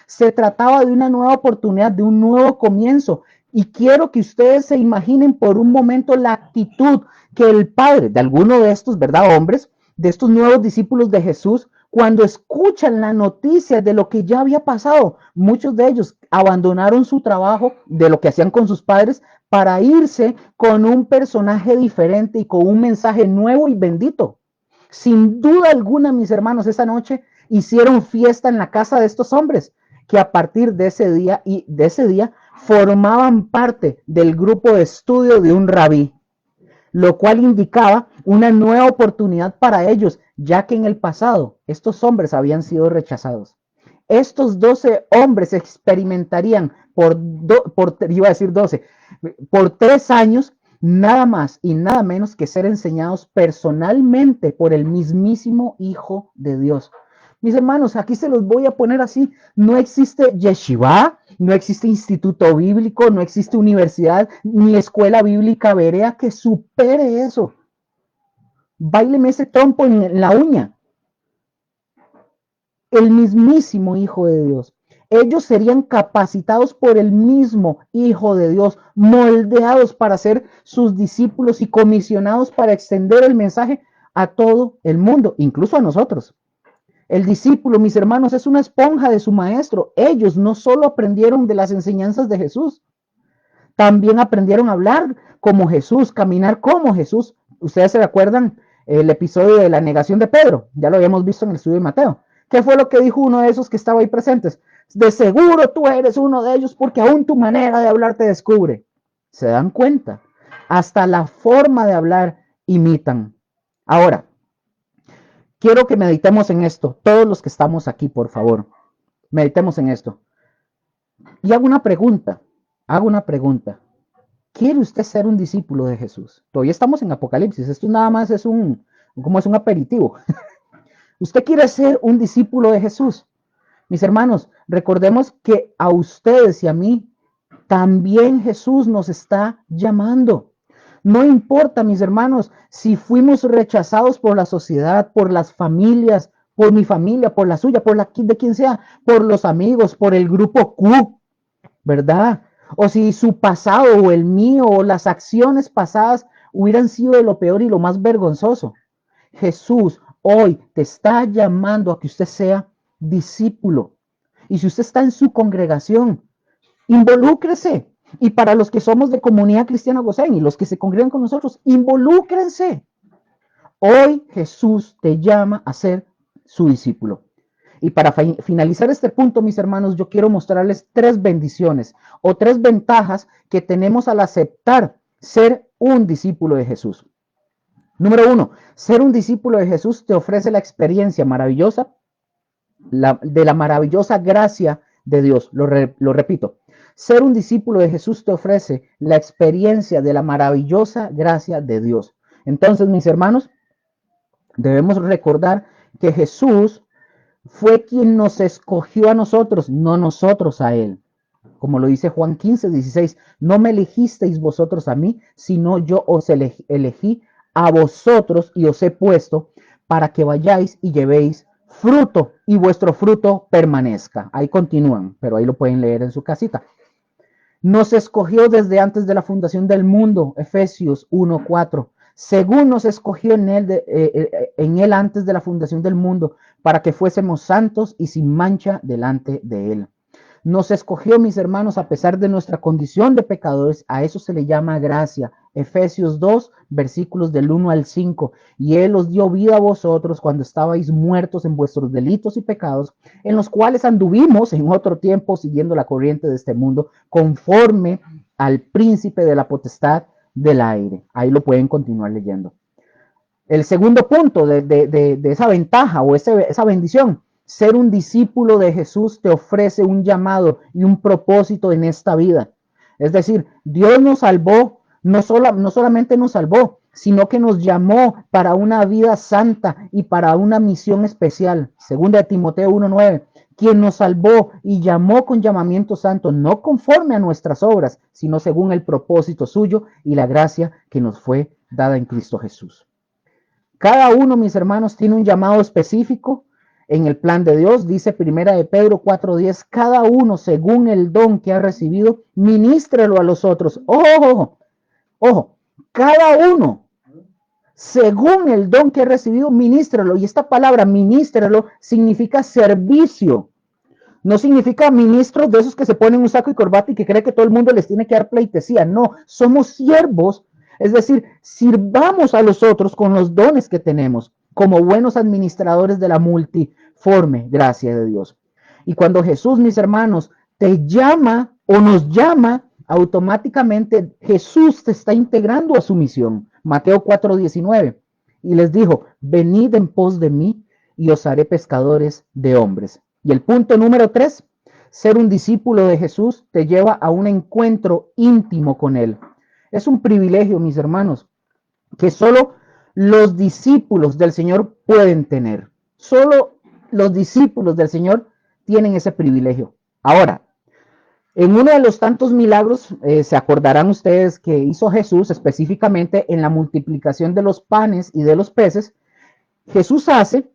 Se trataba de una nueva oportunidad, de un nuevo comienzo. Y quiero que ustedes se imaginen por un momento la actitud que el padre de alguno de estos, ¿verdad? Hombres, de estos nuevos discípulos de Jesús, cuando escuchan la noticia de lo que ya había pasado, muchos de ellos abandonaron su trabajo de lo que hacían con sus padres para irse con un personaje diferente y con un mensaje nuevo y bendito. Sin duda alguna, mis hermanos, esa noche hicieron fiesta en la casa de estos hombres, que a partir de ese día formaban parte del grupo de estudio de un rabí, lo cual indicaba una nueva oportunidad para ellos, ya que en el pasado estos hombres habían sido rechazados. Estos 12 hombres experimentarían iba a decir 12, por 3 años, nada más y nada menos que ser enseñados personalmente por el mismísimo Hijo de Dios. Mis hermanos, aquí se los voy a poner así. No existe yeshiva, no existe instituto bíblico, no existe universidad ni escuela bíblica berea que supere eso. Báileme ese trompo en la uña. El mismísimo Hijo de Dios. Ellos serían capacitados por el mismo Hijo de Dios, moldeados para ser sus discípulos y comisionados para extender el mensaje a todo el mundo, incluso a nosotros. El discípulo, mis hermanos, es una esponja de su maestro. Ellos no solo aprendieron de las enseñanzas de Jesús, también aprendieron a hablar como Jesús, caminar como Jesús. Ustedes se recuerdan el episodio de la negación de Pedro, ya lo habíamos visto en el estudio de Mateo. ¿Qué fue lo que dijo uno de esos que estaba ahí presentes? De seguro tú eres uno de ellos porque aún tu manera de hablar te descubre. ¿Se dan cuenta? Hasta la forma de hablar imitan. Ahora, quiero que meditemos en esto. Todos los que estamos aquí, por favor, meditemos en esto. Y hago una pregunta. ¿Quiere usted ser un discípulo de Jesús? Todavía estamos en Apocalipsis. Esto nada más es un aperitivo. ¿Usted quiere ser un discípulo de Jesús? Mis hermanos, recordemos que a ustedes y a mí también Jesús nos está llamando. No importa, mis hermanos, si fuimos rechazados por la sociedad, por las familias, por mi familia, por la suya, por la de quien sea, por los amigos, por el grupo Q, ¿verdad? O si su pasado o el mío o las acciones pasadas hubieran sido de lo peor y lo más vergonzoso. Jesús hoy te está llamando a que usted sea discípulo. Y si usted está en su congregación, involúcrese. Y para los que somos de Comunidad Cristiana Gosén y los que se congregan con nosotros, involúcrense. Hoy Jesús te llama a ser su discípulo. Y para finalizar este punto, mis hermanos, yo quiero mostrarles 3 bendiciones o 3 ventajas que tenemos al aceptar ser un discípulo de Jesús. Número 1, ser un discípulo de Jesús te ofrece la experiencia maravillosa de la maravillosa gracia de Dios. Lo repito, ser un discípulo de Jesús te ofrece la experiencia de la maravillosa gracia de Dios. Entonces, mis hermanos, debemos recordar que Jesús fue quien nos escogió a nosotros, no nosotros a Él. Como lo dice Juan 15:16, no me elegisteis vosotros a mí, sino yo os elegí a vosotros y os he puesto para que vayáis y llevéis fruto y vuestro fruto permanezca. Ahí continúan, pero ahí lo pueden leer en su casita. Nos escogió desde antes de la fundación del mundo, Efesios 1:4. Según nos escogió en él antes de la fundación del mundo, para que fuésemos santos y sin mancha delante de él. Nos escogió, mis hermanos, a pesar de nuestra condición de pecadores, a eso se le llama gracia. Efesios 2, versículos del 1 al 5. Y él os dio vida a vosotros cuando estabais muertos en vuestros delitos y pecados, en los cuales anduvimos en otro tiempo siguiendo la corriente de este mundo, conforme al príncipe de la potestad del aire. Ahí lo pueden continuar leyendo. El segundo punto de esa ventaja o esa bendición, ser un discípulo de Jesús te ofrece un llamado y un propósito en esta vida. Es decir, Dios nos salvó, no solamente nos salvó, sino que nos llamó para una vida santa y para una misión especial. Segunda de Timoteo 1:9, quien nos salvó y llamó con llamamiento santo, no conforme a nuestras obras, sino según el propósito suyo y la gracia que nos fue dada en Cristo Jesús. Cada uno, mis hermanos, tiene un llamado específico en el plan de Dios. Dice Primera de Pedro 4:10, cada uno según el don que ha recibido, ministrelo a los otros. Ojo, ojo, ojo, cada uno según el don que ha recibido, ministrelo. Y esta palabra ministrelo significa servicio. No significa ministros de esos que se ponen un saco y corbata y que cree que todo el mundo les tiene que dar pleitesía. No, somos siervos. Es decir, sirvamos a los otros con los dones que tenemos, como buenos administradores de la multiforme gracia de Dios. Y cuando Jesús, mis hermanos, te llama o nos llama, automáticamente Jesús te está integrando a su misión. Mateo 4:19. Y les dijo, venid en pos de mí y os haré pescadores de hombres. Y el punto número 3, ser un discípulo de Jesús te lleva a un encuentro íntimo con Él. Es un privilegio, mis hermanos, que solo los discípulos del Señor pueden tener. Solo los discípulos del Señor tienen ese privilegio. Ahora, en uno de los tantos milagros, se acordarán ustedes que hizo Jesús específicamente en la multiplicación de los panes y de los peces, Jesús hace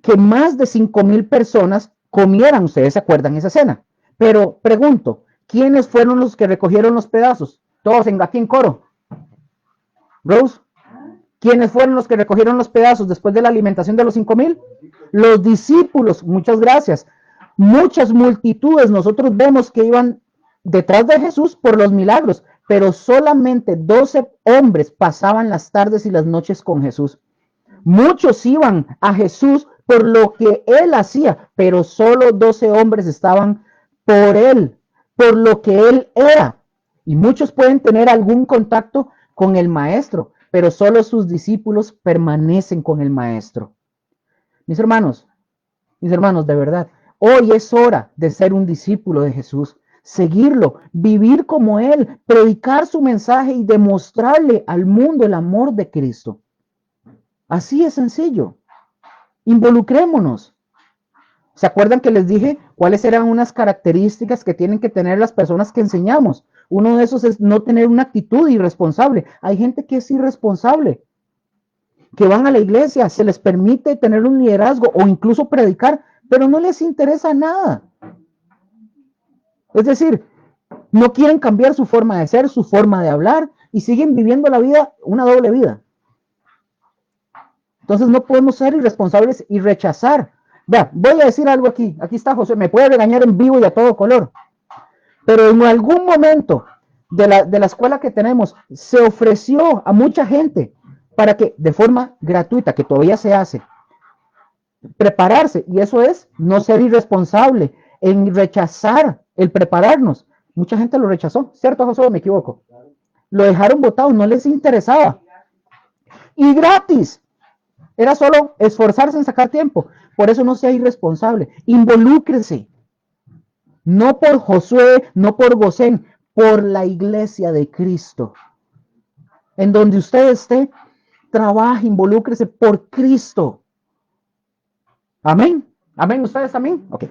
que más de 5,000 personas comieran, ustedes se acuerdan esa cena. Pero pregunto, ¿quiénes fueron los que recogieron los pedazos? Todos aquí en coro. Rose, ¿quiénes fueron los que recogieron los pedazos después de la alimentación de los 5,000? Los discípulos, muchas gracias. Muchas multitudes nosotros vemos que iban detrás de Jesús por los milagros, pero solamente 12 hombres pasaban las tardes y las noches con Jesús. Muchos iban a Jesús por lo que él hacía, pero solo 12 hombres estaban por él, por lo que él era. Y muchos pueden tener algún contacto con el maestro, pero solo sus discípulos permanecen con el maestro. Mis hermanos, de verdad, hoy es hora de ser un discípulo de Jesús, seguirlo, vivir como él, predicar su mensaje y demostrarle al mundo el amor de Cristo. Así es sencillo. Involucrémonos. ¿Se acuerdan que les dije cuáles eran unas características que tienen que tener las personas que enseñamos? Uno de esos es no tener una actitud irresponsable. Hay gente que es irresponsable, que van a la iglesia, se les permite tener un liderazgo o incluso predicar, pero no les interesa nada. Es decir, no quieren cambiar su forma de ser, su forma de hablar y siguen viviendo la vida, una doble vida. Entonces no podemos ser irresponsables y rechazar. Vea, voy a decir algo aquí. Aquí está José, me puede regañar en vivo y a todo color. Pero en algún momento de la escuela que tenemos, se ofreció a mucha gente para que de forma gratuita, que todavía se hace, prepararse. Y eso es no ser irresponsable, en rechazar el prepararnos. Mucha gente lo rechazó, ¿cierto, José? ¿O me equivoco? Lo dejaron botado, no les interesaba. Y gratis. Era solo esforzarse en sacar tiempo. Por eso no sea irresponsable. Involúcrese. No por Josué, no por Gosén, por la iglesia de Cristo. En donde usted esté, trabaje, involúcrese por Cristo. Amén. Amén. ¿Ustedes también? Ok.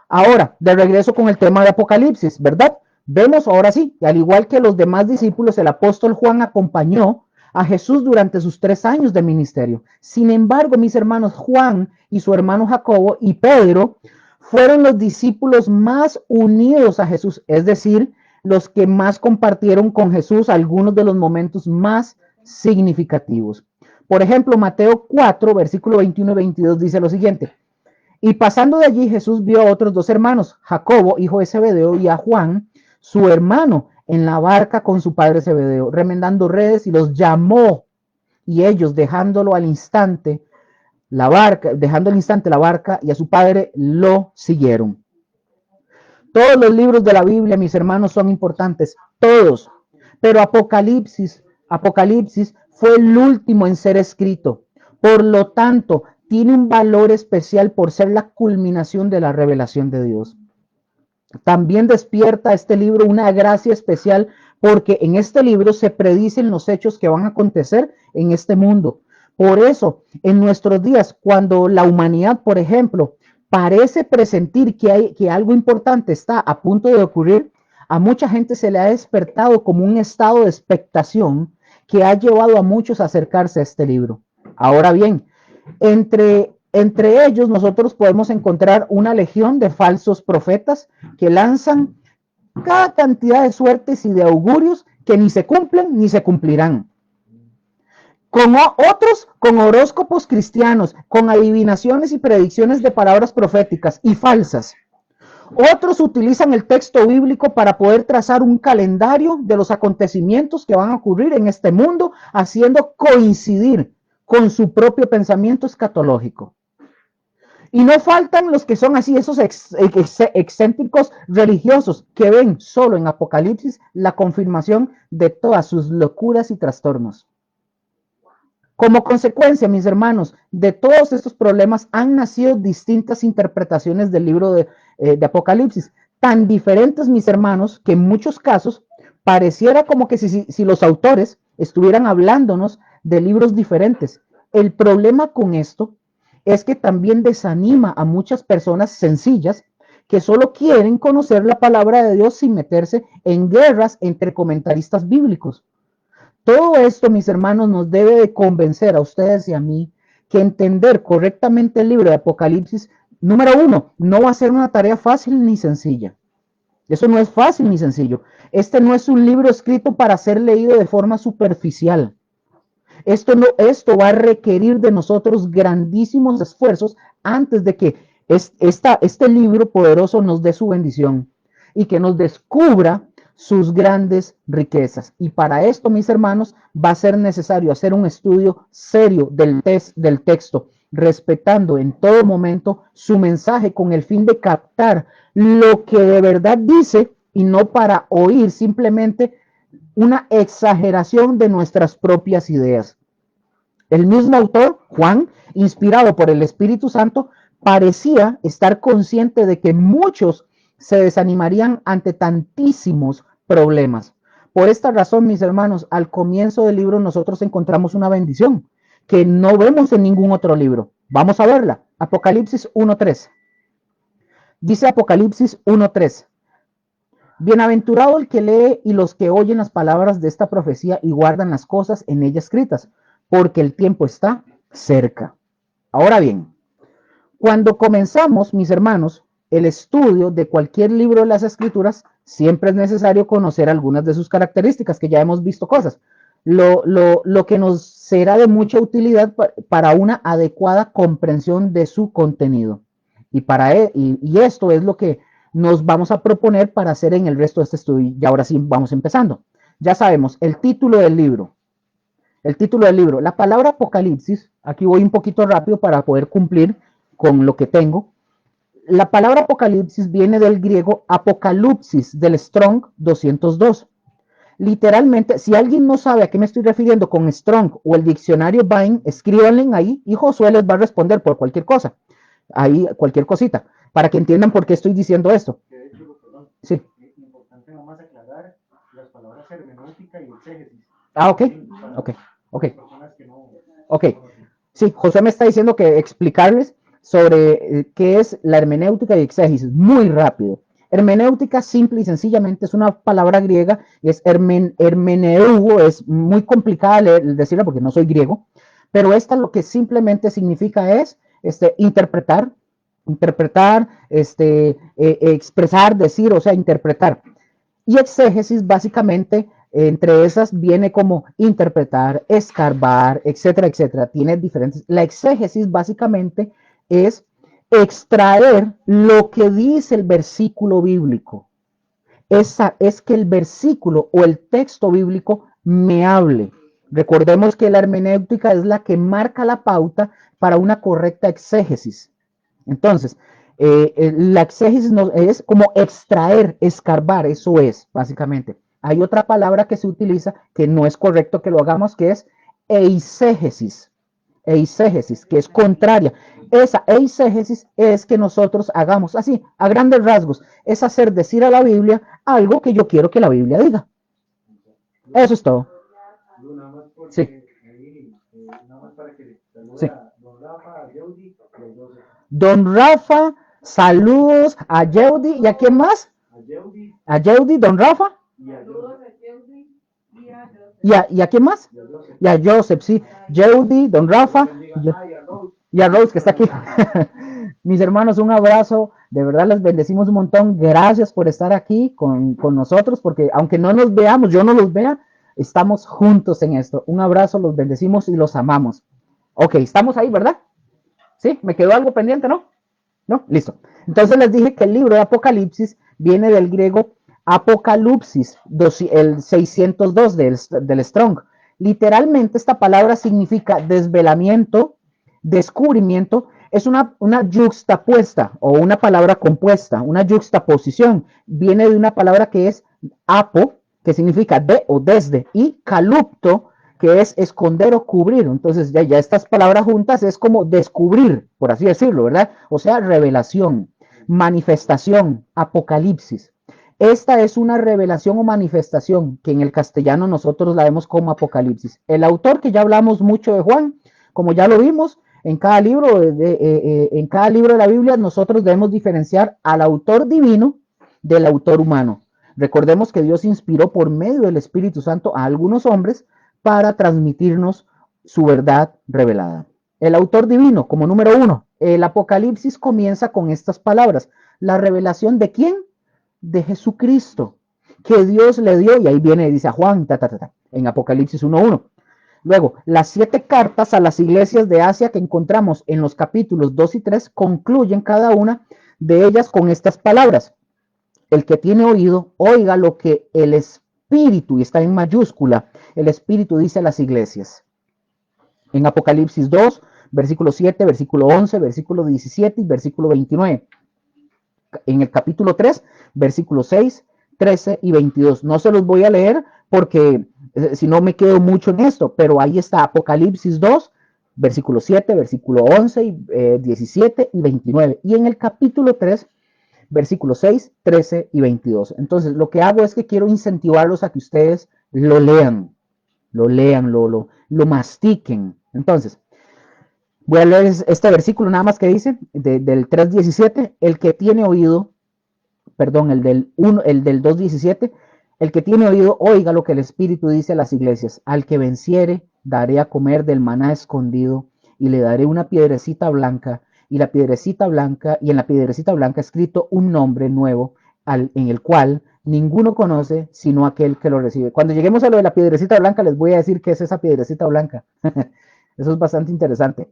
Ahora, de regreso con el tema de Apocalipsis, ¿verdad? Vemos ahora sí, que al igual que los demás discípulos, el apóstol Juan acompañó a Jesús durante sus 3 años de ministerio. Sin embargo, mis hermanos Juan y su hermano Jacobo y Pedro fueron los discípulos más unidos a Jesús, es decir, los que más compartieron con Jesús algunos de los momentos más significativos. Por ejemplo, Mateo 4, versículo 21 y 22 dice lo siguiente: y pasando de allí Jesús vio a otros 2 hermanos, Jacobo, hijo de Zebedeo, y a Juan, su hermano, en la barca con su padre Zebedeo, remendando redes, y los llamó, y ellos dejando al instante la barca y a su padre lo siguieron. Todos los libros de la Biblia, mis hermanos, son importantes, todos, pero Apocalipsis fue el último en ser escrito. Por lo tanto, tiene un valor especial por ser la culminación de la revelación de Dios. También despierta este libro una gracia especial porque en este libro se predicen los hechos que van a acontecer en este mundo. Por eso, en nuestros días, cuando la humanidad, por ejemplo, parece presentir que algo importante está a punto de ocurrir, a mucha gente se le ha despertado como un estado de expectación que ha llevado a muchos a acercarse a este libro. Ahora bien, entre ellos nosotros podemos encontrar una legión de falsos profetas que lanzan cada cantidad de suertes y de augurios que ni se cumplen ni se cumplirán. Con otros con horóscopos cristianos, con adivinaciones y predicciones de palabras proféticas y falsas. Otros utilizan el texto bíblico para poder trazar un calendario de los acontecimientos que van a ocurrir en este mundo, haciendo coincidir con su propio pensamiento escatológico. Y no faltan los que son así, esos excéntricos religiosos que ven solo en Apocalipsis la confirmación de todas sus locuras y trastornos. Como consecuencia, mis hermanos, de todos estos problemas han nacido distintas interpretaciones del libro de Apocalipsis, tan diferentes, mis hermanos, que en muchos casos pareciera como que si los autores estuvieran hablándonos de libros diferentes. El problema con esto es que también desanima a muchas personas sencillas que solo quieren conocer la palabra de Dios sin meterse en guerras entre comentaristas bíblicos. Todo esto, mis hermanos, nos debe de convencer a ustedes y a mí que entender correctamente el libro de Apocalipsis, número uno, no va a ser una tarea fácil ni sencilla. Eso no es fácil ni sencillo. Este no es un libro escrito para ser leído de forma superficial. Esto va a requerir de nosotros grandísimos esfuerzos antes de que este libro poderoso nos dé su bendición y que nos descubra sus grandes riquezas. Y para esto, mis hermanos, va a ser necesario hacer un estudio serio del texto, respetando en todo momento su mensaje con el fin de captar lo que de verdad dice y no para oír simplemente una exageración de nuestras propias ideas. El mismo autor, Juan, inspirado por el Espíritu Santo, parecía estar consciente de que muchos se desanimarían ante tantísimos problemas. Por esta razón, mis hermanos, al comienzo del libro nosotros encontramos una bendición que no vemos en ningún otro libro. Vamos a verla. Apocalipsis 1:3. Dice Apocalipsis 1:3. Bienaventurado el que lee y los que oyen las palabras de esta profecía y guardan las cosas en ella escritas, porque el tiempo está cerca. Ahora bien, cuando comenzamos, mis hermanos, el estudio de cualquier libro de las Escrituras, siempre es necesario conocer algunas de sus características, que ya hemos visto cosas. Lo que nos será de mucha utilidad para una adecuada comprensión de su contenido. Y esto es lo que nos vamos a proponer para hacer en el resto de este estudio. Y ahora sí, vamos empezando. Ya sabemos, el título del libro. La palabra Apocalipsis, aquí voy un poquito rápido para poder cumplir con lo que tengo. La palabra Apocalipsis viene del griego Apocalipsis, del Strong 202. Literalmente, si alguien no sabe a qué me estoy refiriendo con Strong o el diccionario Vine, escríbanle ahí y Josué les va a responder por cualquier cosa. Ahí, cualquier cosita, para que entiendan por qué estoy diciendo esto. Sí. Es importante nomás aclarar las palabras hermenéutica y exégesis. Ok. Sí, José me está diciendo que explicarles sobre qué es la hermenéutica y exégesis, muy rápido. Hermenéutica, simple y sencillamente, es una palabra griega, es hermeneugo, es muy complicada decirla porque no soy griego, pero esta lo que simplemente significa es interpretar, expresar, decir, o sea, interpretar. Y exégesis, básicamente, entre esas viene como interpretar, escarbar, etcétera, etcétera. Tiene diferentes. La exégesis, básicamente, es extraer lo que dice el versículo bíblico. Es que el versículo o el texto bíblico me hable. Recordemos que la hermenéutica es la que marca la pauta para una correcta exégesis. Entonces, la exégesis es como extraer, escarbar, eso es, básicamente. Hay otra palabra que se utiliza que no es correcto que lo hagamos, que es eisegesis, que es contraria. Esa eisegesis es que nosotros hagamos así, a grandes rasgos, es hacer decir a la Biblia algo que yo quiero que la Biblia diga. Eso es todo. Sí. Sí. Don Rafa, saludos a Yeudi. ¿Y a quién más? A Yeudi, don Rafa. ¿Y a quién más? y a Joseph, sí, Jody, don Rafa, y a Rose que está aquí. Mis hermanos, un abrazo, de verdad les bendecimos un montón, gracias por estar aquí con nosotros, porque aunque no nos veamos, yo no los vea, estamos juntos en esto. Un abrazo, los bendecimos y los amamos. Ok, estamos ahí, ¿verdad? Sí, me quedó algo pendiente, ¿no? ¿No? Listo. Entonces les dije que el libro de Apocalipsis viene del griego Apocalipsis, el 602 del Strong. Literalmente esta palabra significa desvelamiento, descubrimiento. Es una yuxtapuesta o una palabra compuesta, una yuxtaposición. Viene de una palabra que es apo, que significa de o desde, y calupto, que es esconder o cubrir. Entonces ya estas palabras juntas es como descubrir, por así decirlo, ¿verdad? O sea, revelación, manifestación, apocalipsis. Esta es una revelación o manifestación que en el castellano nosotros la vemos como Apocalipsis. El autor, que ya hablamos mucho de Juan, como ya lo vimos, en cada libro de la Biblia nosotros debemos diferenciar al autor divino del autor humano. Recordemos que Dios inspiró por medio del Espíritu Santo a algunos hombres para transmitirnos su verdad revelada. El autor divino, como número 1, el Apocalipsis comienza con estas palabras. La revelación de ¿quién? De Jesucristo, que Dios le dio, y ahí viene, dice a Juan, en Apocalipsis 1:1. Luego, las 7 cartas a las iglesias de Asia que encontramos en los capítulos 2 y 3 concluyen cada una de ellas con estas palabras. El que tiene oído, oiga lo que el Espíritu, y está en mayúscula, el Espíritu dice a las iglesias. En Apocalipsis 2, versículo 7, versículo 11, versículo 17 y versículo 29. En el capítulo 3, versículos 6, 13 y 22. No se los voy a leer porque si no me quedo mucho en esto, pero ahí está Apocalipsis 2, versículo 7, versículo 11, 17 y 29. Y en el capítulo 3, versículos 6, 13 y 22. Entonces, lo que hago es que quiero incentivarlos a que ustedes lo lean, lo mastiquen. Entonces, voy a leer este versículo nada más que dice, del 3:17, el que tiene oído, perdón, el del 2:17, el que tiene oído, oiga lo que el Espíritu dice a las iglesias. Al que venciere, daré a comer del maná escondido y le daré una piedrecita blanca, y en la piedrecita blanca escrito un nombre nuevo, en el cual ninguno conoce sino aquel que lo recibe. Cuando lleguemos a lo de la piedrecita blanca, les voy a decir qué es esa piedrecita blanca. Eso es bastante interesante.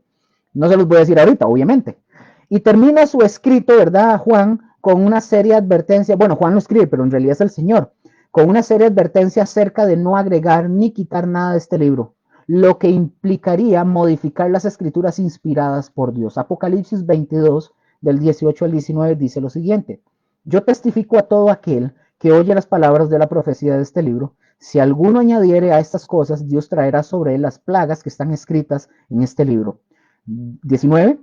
No se los voy a decir ahorita, obviamente. Y termina su escrito, ¿verdad, Juan? Con una serie de advertencias. Bueno, Juan lo escribe, pero en realidad es el Señor. Con una serie de advertencias acerca de no agregar ni quitar nada de este libro, lo que implicaría modificar las escrituras inspiradas por Dios. Apocalipsis 22, del 18 al 19, dice lo siguiente. Yo testifico a todo aquel que oye las palabras de la profecía de este libro. Si alguno añadiere a estas cosas, Dios traerá sobre él las plagas que están escritas en este libro. 19.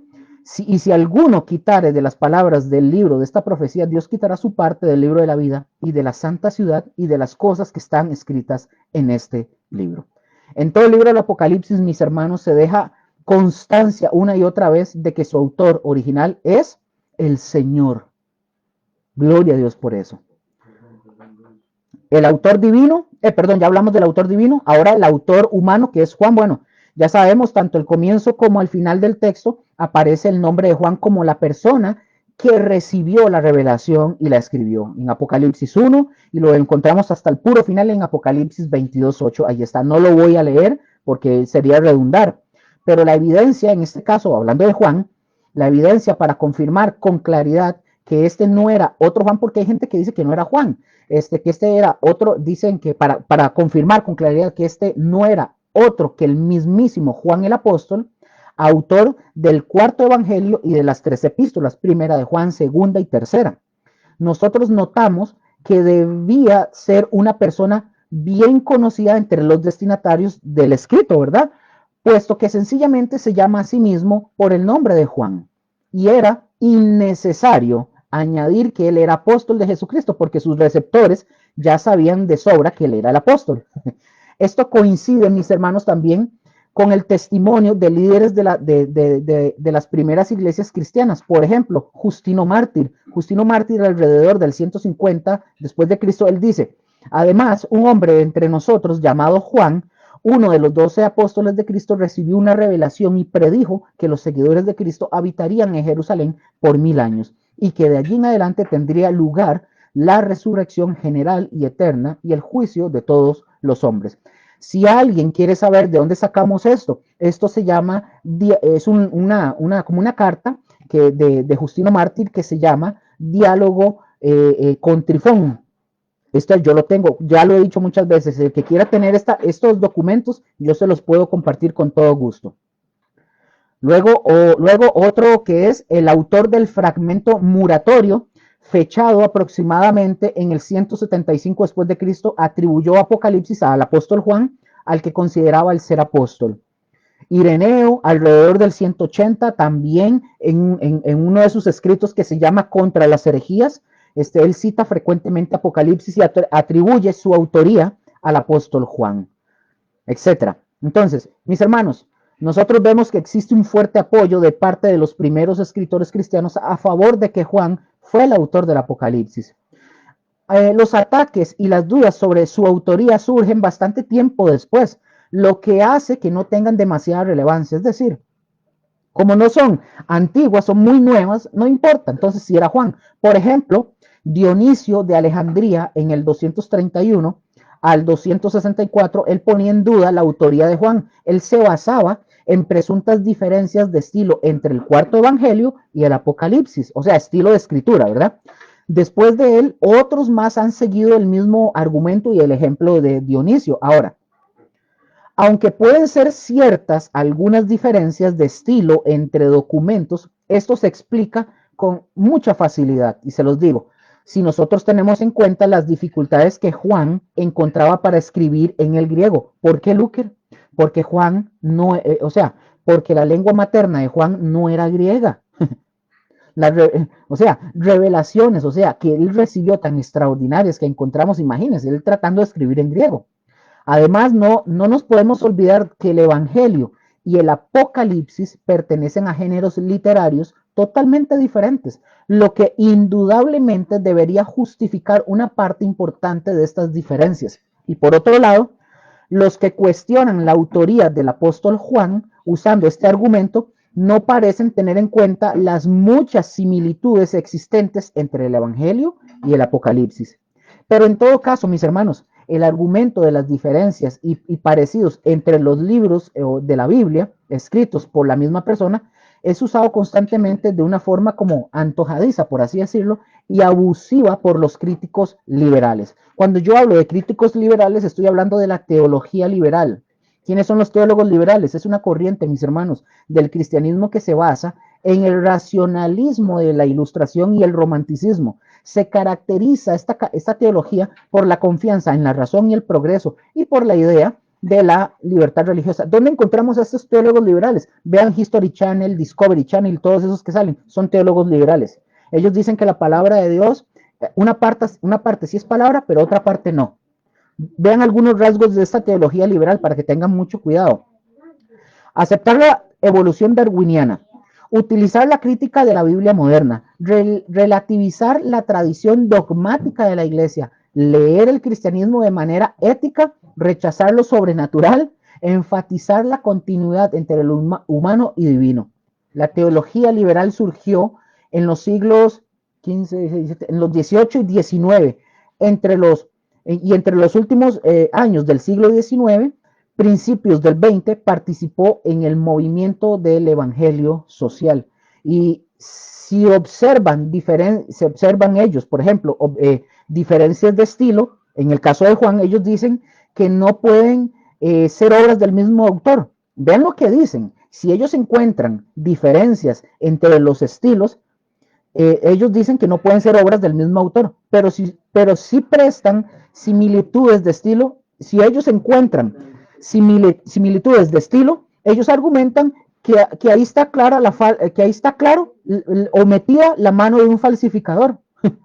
Y si alguno quitare de las palabras del libro de esta profecía, Dios quitará su parte del libro de la vida y de la santa ciudad y de las cosas que están escritas en este libro. En todo el libro del Apocalipsis, mis hermanos, se deja constancia una y otra vez de que su autor original es el Señor. Gloria a Dios por eso. El autor divino, ya hablamos del autor divino, ahora el autor humano, que es Juan. Bueno, ya sabemos, tanto el comienzo como al final del texto aparece el nombre de Juan como la persona que recibió la revelación y la escribió. En Apocalipsis 1, y lo encontramos hasta el puro final en Apocalipsis 22:8. Ahí está, no lo voy a leer porque sería redundar, pero la evidencia, en este caso, hablando de Juan, la evidencia para confirmar con claridad que este no era otro Juan, porque hay gente que dice que no era Juan, que este era otro, dicen que para confirmar con claridad que este no era otro que el mismísimo Juan el apóstol, autor del 4.º evangelio y de las 3 epístolas, primera de Juan, segunda y tercera. Nosotros notamos que debía ser una persona bien conocida entre los destinatarios del escrito, ¿verdad? Puesto que sencillamente se llama a sí mismo por el nombre de Juan. Y era innecesario añadir que él era apóstol de Jesucristo, porque sus receptores ya sabían de sobra que él era el apóstol. Esto coincide, mis hermanos, también con el testimonio de líderes de las primeras iglesias cristianas. Por ejemplo, Justino Mártir. Justino Mártir, alrededor del 150 después de Cristo, él dice: además, un hombre entre nosotros llamado Juan, Uno de los 12 apóstoles de Cristo recibió una revelación y predijo que los seguidores de Cristo habitarían en Jerusalén por 1000 años y que de allí en adelante tendría lugar la resurrección general y eterna y el juicio de todos los hombres. Si alguien quiere saber de dónde sacamos esto, esto se llama, es como una carta de Justino Mártir que se llama Diálogo con Trifón. Esto yo lo tengo, ya lo he dicho muchas veces, el que quiera tener estos documentos, yo se los puedo compartir con todo gusto. Luego otro que es el autor del fragmento muratorio, fechado aproximadamente en el 175 después de Cristo, atribuyó Apocalipsis al apóstol Juan, al que consideraba el ser apóstol. Ireneo, alrededor del 180, también en uno de sus escritos que se llama Contra las herejías, él cita frecuentemente Apocalipsis y atribuye su autoría al apóstol Juan, etc. Entonces, mis hermanos, nosotros vemos que existe un fuerte apoyo de parte de los primeros escritores cristianos a favor de que Juan fue el autor del Apocalipsis. Los ataques y las dudas sobre su autoría surgen bastante tiempo después, lo que hace que no tengan demasiada relevancia. Es decir, como no son antiguas, son muy nuevas, no importa. Entonces, si era Juan, por ejemplo, Dionisio de Alejandría en el 231 al 264, él ponía en duda la autoría de Juan. Él se basaba en presuntas diferencias de estilo entre el cuarto evangelio y el Apocalipsis, o sea, estilo de escritura, ¿verdad? Después de él, otros más han seguido el mismo argumento y el ejemplo de Dionisio. Ahora, aunque pueden ser ciertas algunas diferencias de estilo entre documentos, esto se explica con mucha facilidad. Y se los digo, si nosotros tenemos en cuenta las dificultades que Juan encontraba para escribir en el griego. ¿Por qué, Luker? Porque Juan no, porque la lengua materna de Juan no era griega. Revelaciones, que él recibió tan extraordinarias que encontramos, imagínense, él tratando de escribir en griego. Además, no nos podemos olvidar que el Evangelio y el Apocalipsis pertenecen a géneros literarios totalmente diferentes, lo que indudablemente debería justificar una parte importante de estas diferencias. Y por otro lado, los que cuestionan la autoría del apóstol Juan usando este argumento no parecen tener en cuenta las muchas similitudes existentes entre el Evangelio y el Apocalipsis. Pero en todo caso, mis hermanos, el argumento de las diferencias y parecidos entre los libros de la Biblia escritos por la misma persona es usado constantemente de una forma como antojadiza, por así decirlo, y abusiva por los críticos liberales. Cuando yo hablo de críticos liberales, estoy hablando de la teología liberal. ¿Quiénes son los teólogos liberales? Es una corriente, mis hermanos, del cristianismo que se basa en el racionalismo de la ilustración y el romanticismo. Se caracteriza esta teología por la confianza en la razón y el progreso y por la idea de la libertad religiosa. ¿Dónde encontramos a estos teólogos liberales? Vean History Channel, Discovery Channel, todos esos que salen, son teólogos liberales. Ellos dicen que la palabra de Dios, una parte sí es palabra, pero otra parte no. Vean algunos rasgos de esta teología liberal para que tengan mucho cuidado. Aceptar la evolución darwiniana, utilizar la crítica de la Biblia moderna, relativizar la tradición dogmática de la iglesia, leer el cristianismo de manera ética, rechazar lo sobrenatural, enfatizar la continuidad entre lo humano y divino. La teología liberal surgió en los siglos XV, en los 18 y 19, entre los últimos años del siglo XIX, principios del 20, participó en el movimiento del evangelio social. Y si observan ellos, por ejemplo, diferencias de estilo, en el caso de Juan, ellos dicen que no pueden ser obras del mismo autor. Vean lo que dicen. Si ellos encuentran diferencias entre los estilos, ellos dicen que no pueden ser obras del mismo autor, pero sí prestan similitudes de estilo. Si ellos encuentran similitudes de estilo, ellos argumentan que ahí está clara o metida la mano de un falsificador,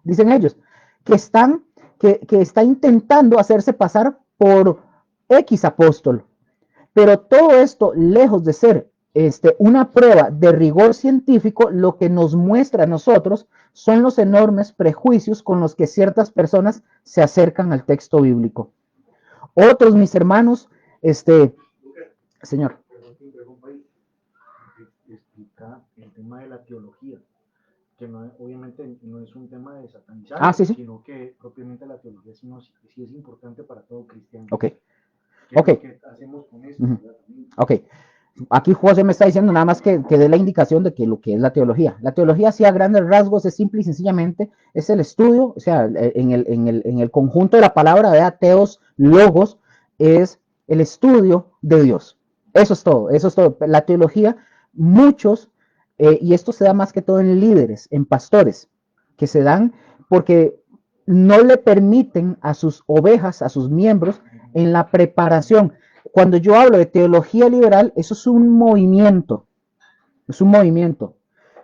dicen ellos, que está intentando hacerse pasar por X apóstol. Pero todo esto, lejos de ser una prueba de rigor científico, lo que nos muestra a nosotros son los enormes prejuicios con los que ciertas personas se acercan al texto bíblico. Otros, mis hermanos, Señor. Explica el tema de la teología, que no, obviamente no es un tema de satanizar, Sí. sino que propiamente la teología sí es importante para todo cristiano. Ok. ¿Qué es lo que hacemos con esto? Ok. Aquí José me está diciendo nada más que dé la indicación de que lo que es la teología. La teología, sí, a grandes rasgos, es simple y sencillamente, es el estudio, o sea, en el conjunto de la palabra, de teos, logos, es el estudio de Dios. Eso es todo, eso es todo. La teología, muchos, y esto se da más que todo en líderes, en pastores, que se dan porque no le permiten a sus ovejas, a sus miembros, en la preparación. Cuando yo hablo de teología liberal, eso es un movimiento. Es un movimiento.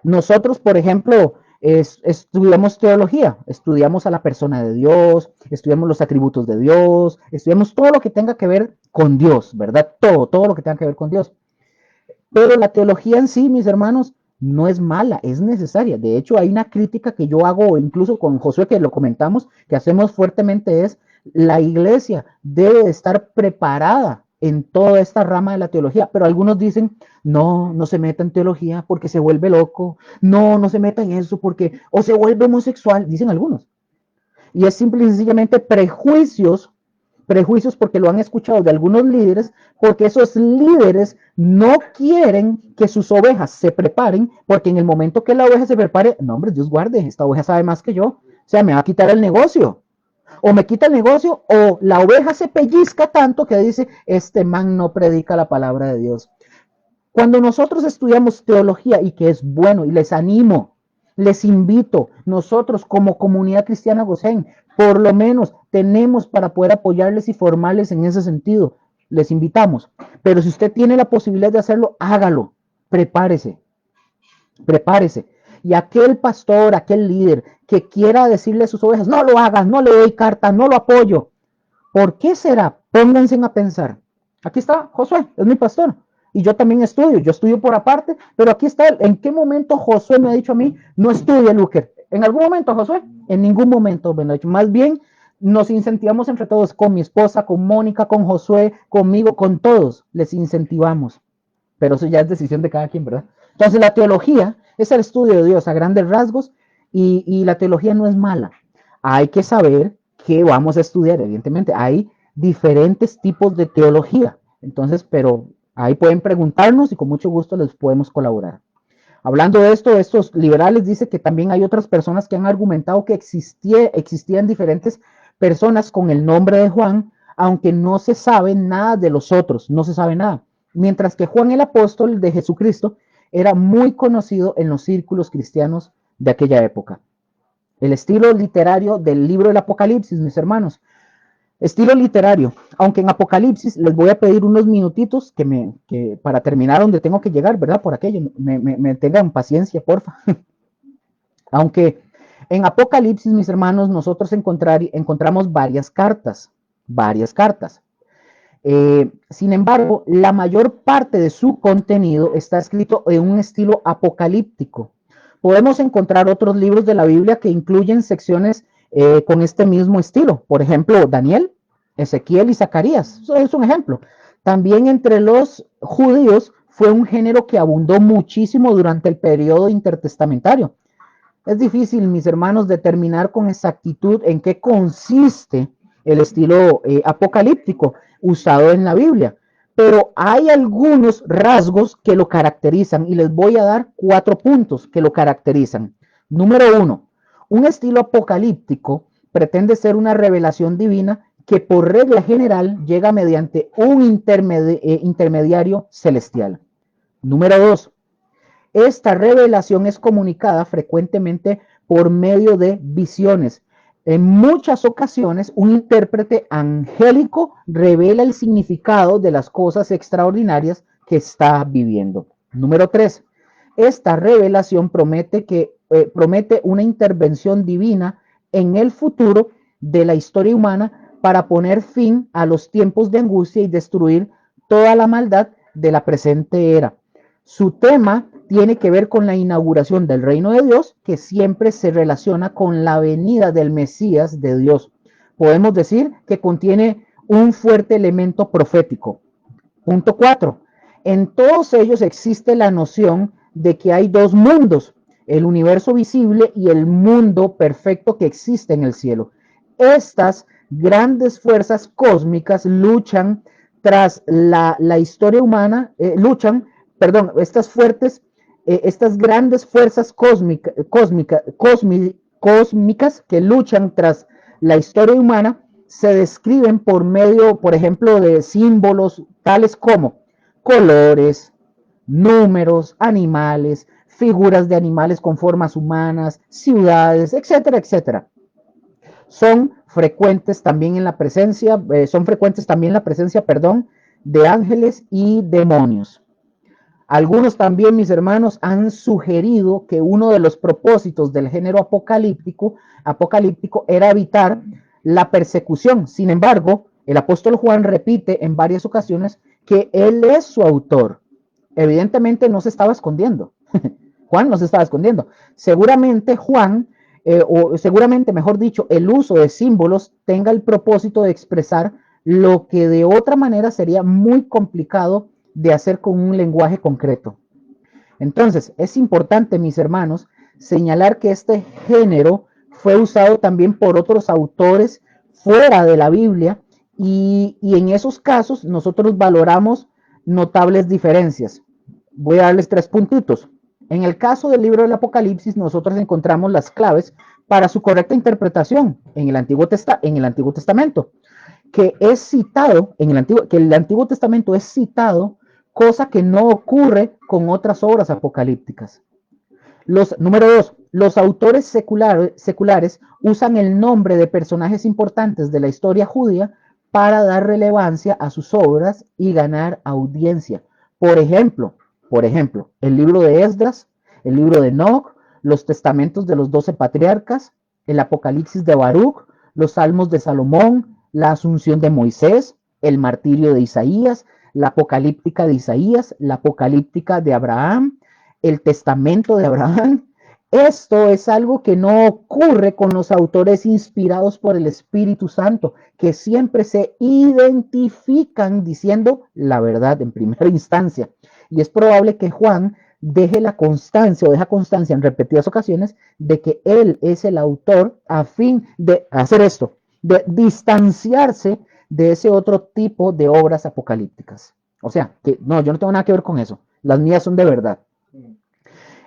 Nosotros, por ejemplo, estudiamos teología, estudiamos a la persona de Dios, estudiamos los atributos de Dios, estudiamos todo lo que tenga que ver con Dios, ¿verdad? Todo lo que tenga que ver con Dios. Pero la teología en sí, mis hermanos, no es mala, es necesaria. De hecho, hay una crítica que yo hago, incluso con Josué, que lo comentamos, que hacemos fuertemente, es la iglesia debe de estar preparada en toda esta rama de la teología. Pero algunos dicen, no se meta en teología porque se vuelve loco, no se meta en eso porque, o se vuelve homosexual, dicen algunos. Y es simple y sencillamente prejuicios porque lo han escuchado de algunos líderes, porque esos líderes no quieren que sus ovejas se preparen, porque en el momento que la oveja se prepare, no, hombre, Dios guarde, esta oveja sabe más que yo, o sea, me va a quitar el negocio. O me quita el negocio, o la oveja se pellizca tanto que dice, este man no predica la palabra de Dios. Cuando nosotros estudiamos teología, y que es bueno, y les animo, les invito, nosotros como comunidad cristiana Gosén, por lo menos tenemos para poder apoyarles y formarles en ese sentido. Les invitamos. Pero si usted tiene la posibilidad de hacerlo, hágalo. Prepárese. Prepárese. Y aquel pastor, aquel líder que quiera decirle a sus ovejas, no lo hagas, no le doy carta, no lo apoyo. ¿Por qué será? Pónganse a pensar. Aquí está Josué, es mi pastor. Y yo también estudio, yo estudio por aparte, pero aquí está él. ¿En qué momento Josué me ha dicho a mí, no estudie, Luker? ¿En algún momento, Josué? En ningún momento me lo ha dicho. Más bien, nos incentivamos entre todos, con mi esposa, con Mónica, con Josué, conmigo, con todos. Les incentivamos. Pero eso ya es decisión de cada quien, ¿verdad? Entonces, la teología es el estudio de Dios a grandes rasgos, y la teología no es mala. Hay que saber qué vamos a estudiar, evidentemente. Hay diferentes tipos de teología. Entonces, pero ahí pueden preguntarnos y con mucho gusto les podemos colaborar. Hablando de esto, estos liberales dicen que también hay otras personas que han argumentado que existían diferentes personas con el nombre de Juan, aunque no se sabe nada de los otros, no se sabe nada. Mientras que Juan el apóstol de Jesucristo era muy conocido en los círculos cristianos de aquella época. El estilo literario del libro del Apocalipsis, mis hermanos. Estilo literario, aunque en Apocalipsis les voy a pedir unos minutitos que para terminar donde tengo que llegar, ¿verdad? Por aquello, me tengan paciencia, porfa. Aunque en Apocalipsis, mis hermanos, nosotros encontramos varias cartas, varias cartas. Sin embargo, la mayor parte de su contenido está escrito en un estilo apocalíptico. Podemos encontrar otros libros de la Biblia que incluyen secciones con este mismo estilo. Por ejemplo, Daniel, Ezequiel y Zacarías. Eso es un ejemplo. También entre los judíos fue un género que abundó muchísimo durante el periodo intertestamentario. Es difícil, mis hermanos, determinar con exactitud en qué consiste el estilo apocalíptico usado en la Biblia, pero hay algunos rasgos que lo caracterizan y les voy a dar 4 puntos que lo caracterizan. Número 1, un estilo apocalíptico pretende ser una revelación divina que por regla general llega mediante un intermediario celestial. Número 2, esta revelación es comunicada frecuentemente por medio de visiones. En muchas ocasiones, un intérprete angélico revela el significado de las cosas extraordinarias que está viviendo. Número 3. Esta revelación promete una intervención divina en el futuro de la historia humana para poner fin a los tiempos de angustia y destruir toda la maldad de la presente era. Su tema tiene que ver con la inauguración del reino de Dios, que siempre se relaciona con la venida del Mesías de Dios. Podemos decir que contiene un fuerte elemento profético. Punto 4. En todos ellos existe la noción de que hay dos mundos, el universo visible y el mundo perfecto que existe en el cielo. Estas grandes fuerzas cósmicas luchan tras la historia humana, estas grandes fuerzas cósmicas que luchan tras la historia humana se describen por medio, por ejemplo, de símbolos tales como colores, números, animales, figuras de animales con formas humanas, ciudades, etcétera, etcétera. Son frecuentes también la presencia, de ángeles y demonios. Algunos también, mis hermanos, han sugerido que uno de los propósitos del género apocalíptico era evitar la persecución. Sin embargo, el apóstol Juan repite en varias ocasiones que él es su autor. Evidentemente no se estaba escondiendo. Juan no se estaba escondiendo. Seguramente mejor dicho, el uso de símbolos tenga el propósito de expresar lo que de otra manera sería muy complicado de hacer con un lenguaje concreto. Entonces, es importante, mis hermanos, señalar que este género fue usado también por otros autores fuera de la Biblia y en esos casos nosotros valoramos notables diferencias. Voy a darles 3 puntitos. En el caso del libro del Apocalipsis, nosotros encontramos las claves para su correcta interpretación en el Antiguo Testamento, que es citado, que el Antiguo Testamento es citado, cosa que no ocurre con otras obras apocalípticas. Número 2, los autores seculares usan el nombre de personajes importantes de la historia judía para dar relevancia a sus obras y ganar audiencia. Por ejemplo, el libro de Esdras, el libro de Enoc, los testamentos de los 12 patriarcas, el Apocalipsis de Baruch, los salmos de Salomón, la asunción de Moisés, el martirio de Isaías, la apocalíptica de Isaías, la apocalíptica de Abraham, el testamento de Abraham. Esto es algo que no ocurre con los autores inspirados por el Espíritu Santo, que siempre se identifican diciendo la verdad en primera instancia. Y es probable que Juan deja constancia en repetidas ocasiones de que él es el autor a fin de hacer esto, de distanciarse de ese otro tipo de obras apocalípticas. O sea, que no, yo no tengo nada que ver con eso. Las mías son de verdad.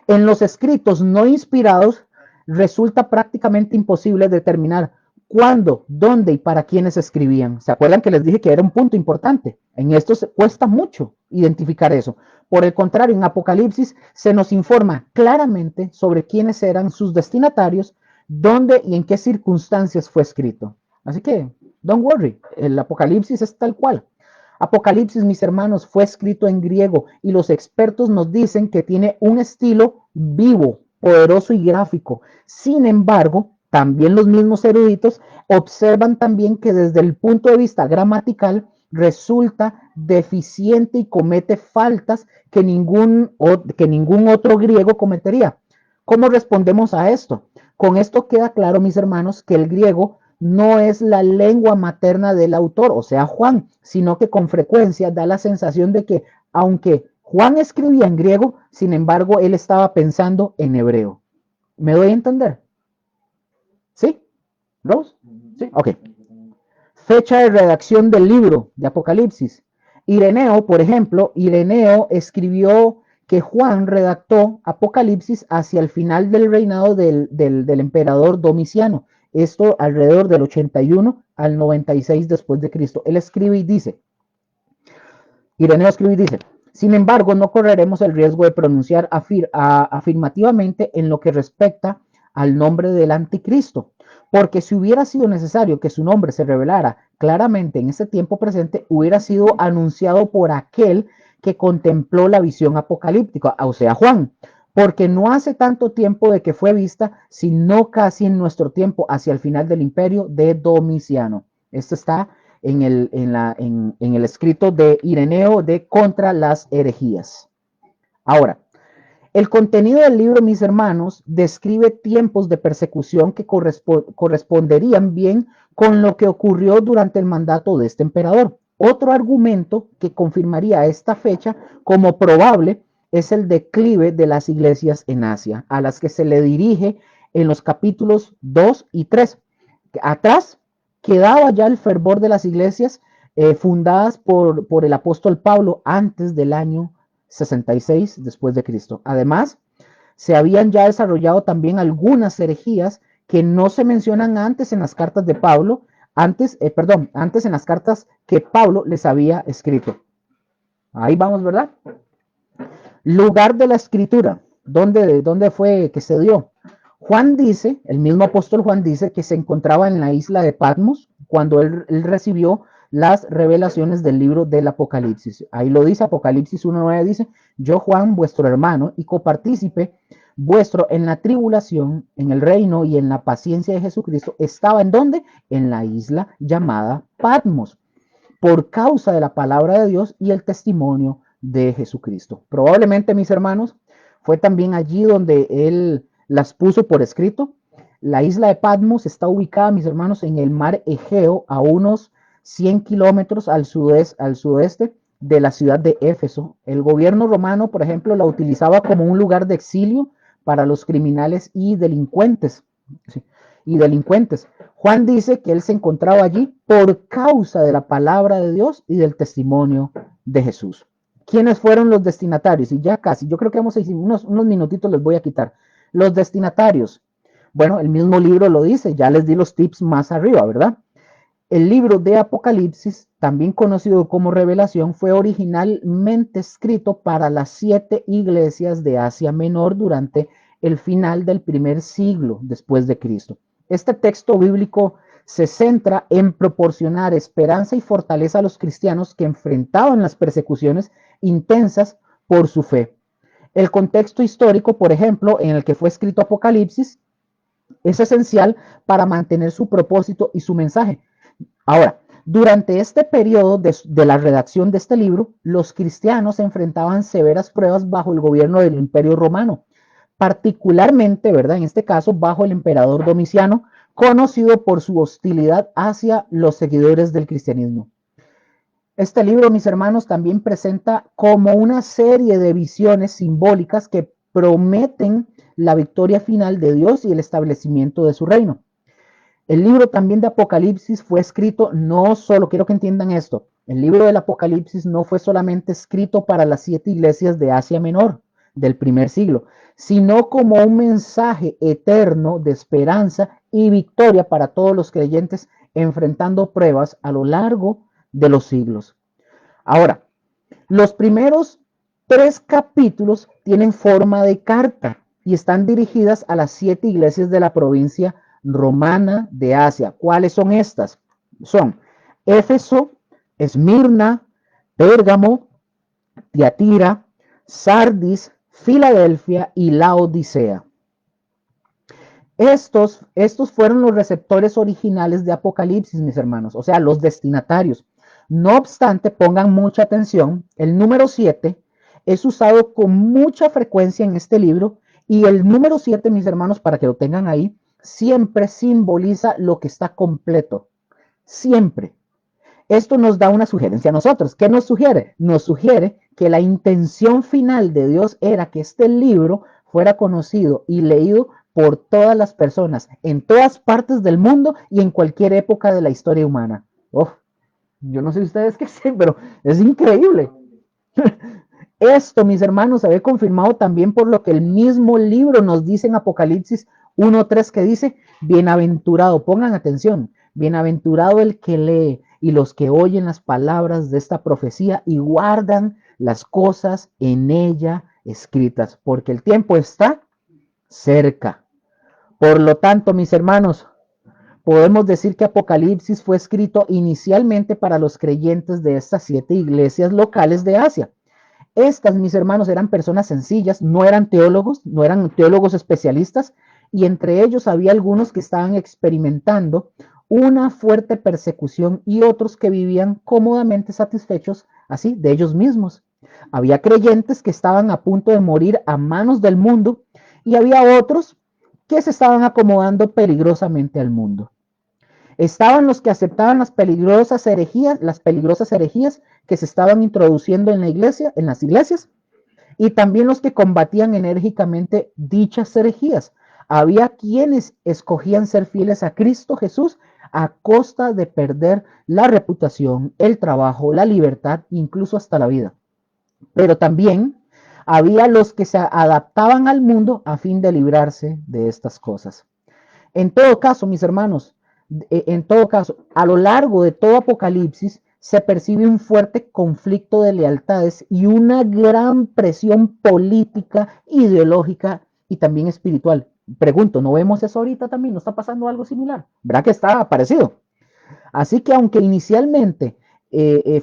En los escritos no inspirados resulta prácticamente imposible determinar cuándo, dónde y para quiénes escribían. ¿Se acuerdan que les dije que era un punto importante? En esto cuesta mucho identificar eso. Por el contrario, en Apocalipsis se nos informa claramente sobre quiénes eran sus destinatarios, dónde y en qué circunstancias fue escrito. Así que, don't worry, el Apocalipsis es tal cual. Apocalipsis, mis hermanos, fue escrito en griego y los expertos nos dicen que tiene un estilo vivo, poderoso y gráfico. Sin embargo, también los mismos eruditos observan también que desde el punto de vista gramatical resulta deficiente y comete faltas que ningún otro griego cometería. ¿Cómo respondemos a esto? Con esto queda claro, mis hermanos, que el griego no es la lengua materna del autor, o sea, Juan, sino que con frecuencia da la sensación de que, aunque Juan escribía en griego, sin embargo, él estaba pensando en hebreo. ¿Me doy a entender? ¿Sí? ¿Rose? ¿Sí? Ok. Fecha de redacción del libro de Apocalipsis. Ireneo, por ejemplo, escribió que Juan redactó Apocalipsis hacia el final del reinado del emperador Domiciano. Esto alrededor del 81 al 96 después de Cristo. Él escribe y dice, Ireneo escribe y dice, sin embargo, no correremos el riesgo de pronunciar afirmativamente en lo que respecta al nombre del anticristo, porque si hubiera sido necesario que su nombre se revelara claramente en ese tiempo presente, hubiera sido anunciado por aquel que contempló la visión apocalíptica, o sea, Juan, porque no hace tanto tiempo de que fue vista, sino casi en nuestro tiempo, hacia el final del imperio de Domiciano. Esto está en el escrito de Ireneo de Contra las herejías. Ahora, el contenido del libro, mis hermanos, describe tiempos de persecución que corresponderían bien con lo que ocurrió durante el mandato de este emperador. Otro argumento que confirmaría esta fecha como probable es el declive de las iglesias en Asia, a las que se le dirige en los capítulos 2 y 3. Atrás quedaba ya el fervor de las iglesias fundadas por el apóstol Pablo antes del año 66 después de Cristo. Además, se habían ya desarrollado también algunas herejías que no se mencionan antes en las cartas de Pablo, antes en las cartas que Pablo les había escrito. Ahí vamos, ¿verdad? Lugar de la escritura. ¿Dónde fue que se dio? Juan dice, el mismo apóstol Juan dice que se encontraba en la isla de Patmos cuando él recibió las revelaciones del libro del Apocalipsis. Ahí lo dice, Apocalipsis 1:9 dice, yo Juan, vuestro hermano y copartícipe vuestro en la tribulación, en el reino y en la paciencia de Jesucristo, estaba ¿en dónde? En la isla llamada Patmos, por causa de la palabra de Dios y el testimonio de Jesucristo. Probablemente, mis hermanos, fue también allí donde él las puso por escrito. La isla de Patmos está ubicada, mis hermanos, en el mar Egeo, a unos 100 kilómetros al sudeste de la ciudad de Éfeso. El gobierno romano, por ejemplo, la utilizaba como un lugar de exilio para los criminales y delincuentes. ¿Sí? Y delincuentes. Juan dice que él se encontraba allí por causa de la palabra de Dios y del testimonio de Jesús. ¿Quiénes fueron los destinatarios? Y ya casi, yo creo que vamos a decir unos minutitos les voy a quitar. Los destinatarios. Bueno, el mismo libro lo dice, ya les di los tips más arriba, ¿verdad? El libro de Apocalipsis, también conocido como Revelación, fue originalmente escrito para las 7 iglesias de Asia Menor durante el final del primer siglo después de Cristo. Este texto bíblico se centra en proporcionar esperanza y fortaleza a los cristianos que enfrentaban las persecuciones intensas por su fe. El contexto histórico, por ejemplo, en el que fue escrito Apocalipsis, es esencial para mantener su propósito y su mensaje. Ahora, durante este periodo de la redacción de este libro, los cristianos enfrentaban severas pruebas bajo el gobierno del Imperio Romano, particularmente, ¿verdad? En este caso, bajo el emperador Domiciano, conocido por su hostilidad hacia los seguidores del cristianismo. Este libro, mis hermanos, también presenta como una serie de visiones simbólicas que prometen la victoria final de Dios y el establecimiento de su reino. El libro también de Apocalipsis fue escrito no solo, quiero que entiendan esto, el libro del Apocalipsis no fue solamente escrito para las 7 iglesias de Asia Menor del primer siglo, sino como un mensaje eterno de esperanza y victoria para todos los creyentes enfrentando pruebas a lo largo de los siglos. Ahora, los primeros 3 capítulos tienen forma de carta y están dirigidas a las 7 iglesias de la provincia romana de Asia. ¿Cuáles son estas? Son Éfeso, Esmirna, Pérgamo, Tiatira, Sardis, Filadelfia y Laodicea. Estos fueron los receptores originales de Apocalipsis, mis hermanos, o sea, los destinatarios. No obstante, pongan mucha atención, el número 7 es usado con mucha frecuencia en este libro y el número 7, mis hermanos, para que lo tengan ahí, siempre simboliza lo que está completo. Siempre. Esto nos da una sugerencia a nosotros. ¿Qué nos sugiere? Nos sugiere que la intención final de Dios era que este libro fuera conocido y leído por todas las personas, en todas partes del mundo y en cualquier época de la historia humana. Oh, yo no sé ustedes qué sé, pero es increíble. Esto, mis hermanos, se ve confirmado también por lo que el mismo libro nos dice en Apocalipsis 1:3, que dice, bienaventurado, pongan atención, bienaventurado el que lee y los que oyen las palabras de esta profecía y guardan las cosas en ella escritas, porque el tiempo está cerca. Por lo tanto, mis hermanos, podemos decir que Apocalipsis fue escrito inicialmente para los creyentes de estas 7 iglesias locales de Asia. Estas, mis hermanos, eran personas sencillas, no eran teólogos especialistas, y entre ellos había algunos que estaban experimentando una fuerte persecución y otros que vivían cómodamente satisfechos así de ellos mismos. Había creyentes que estaban a punto de morir a manos del mundo y había otros que se estaban acomodando peligrosamente al mundo. Estaban los que aceptaban las peligrosas herejías que se estaban introduciendo en la iglesia, en las iglesias, y también los que combatían enérgicamente dichas herejías. Había quienes escogían ser fieles a Cristo Jesús a costa de perder la reputación, el trabajo, la libertad, incluso hasta la vida. Pero también había los que se adaptaban al mundo a fin de librarse de estas cosas. En todo caso, mis hermanos, en todo caso, a lo largo de todo Apocalipsis se percibe un fuerte conflicto de lealtades y una gran presión política, ideológica y también espiritual. Pregunto, ¿no vemos eso ahorita también? ¿No está pasando algo similar? ¿Verdad que está parecido? Así que aunque inicialmente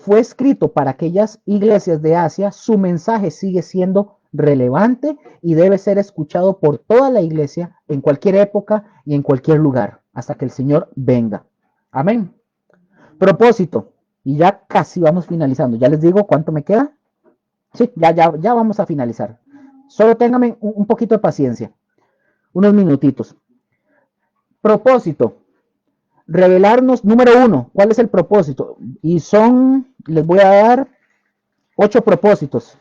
fue escrito para aquellas iglesias de Asia, su mensaje sigue siendo relevante y debe ser escuchado por toda la iglesia en cualquier época y en cualquier lugar, hasta que el Señor venga. Amén. Propósito. Y ya casi vamos finalizando. Ya les digo cuánto me queda. Sí, ya vamos a finalizar. Solo ténganme un poquito de paciencia. Unos minutitos. Propósito. Revelarnos, número 1, ¿cuál es el propósito? Y les voy a dar 8 propósitos.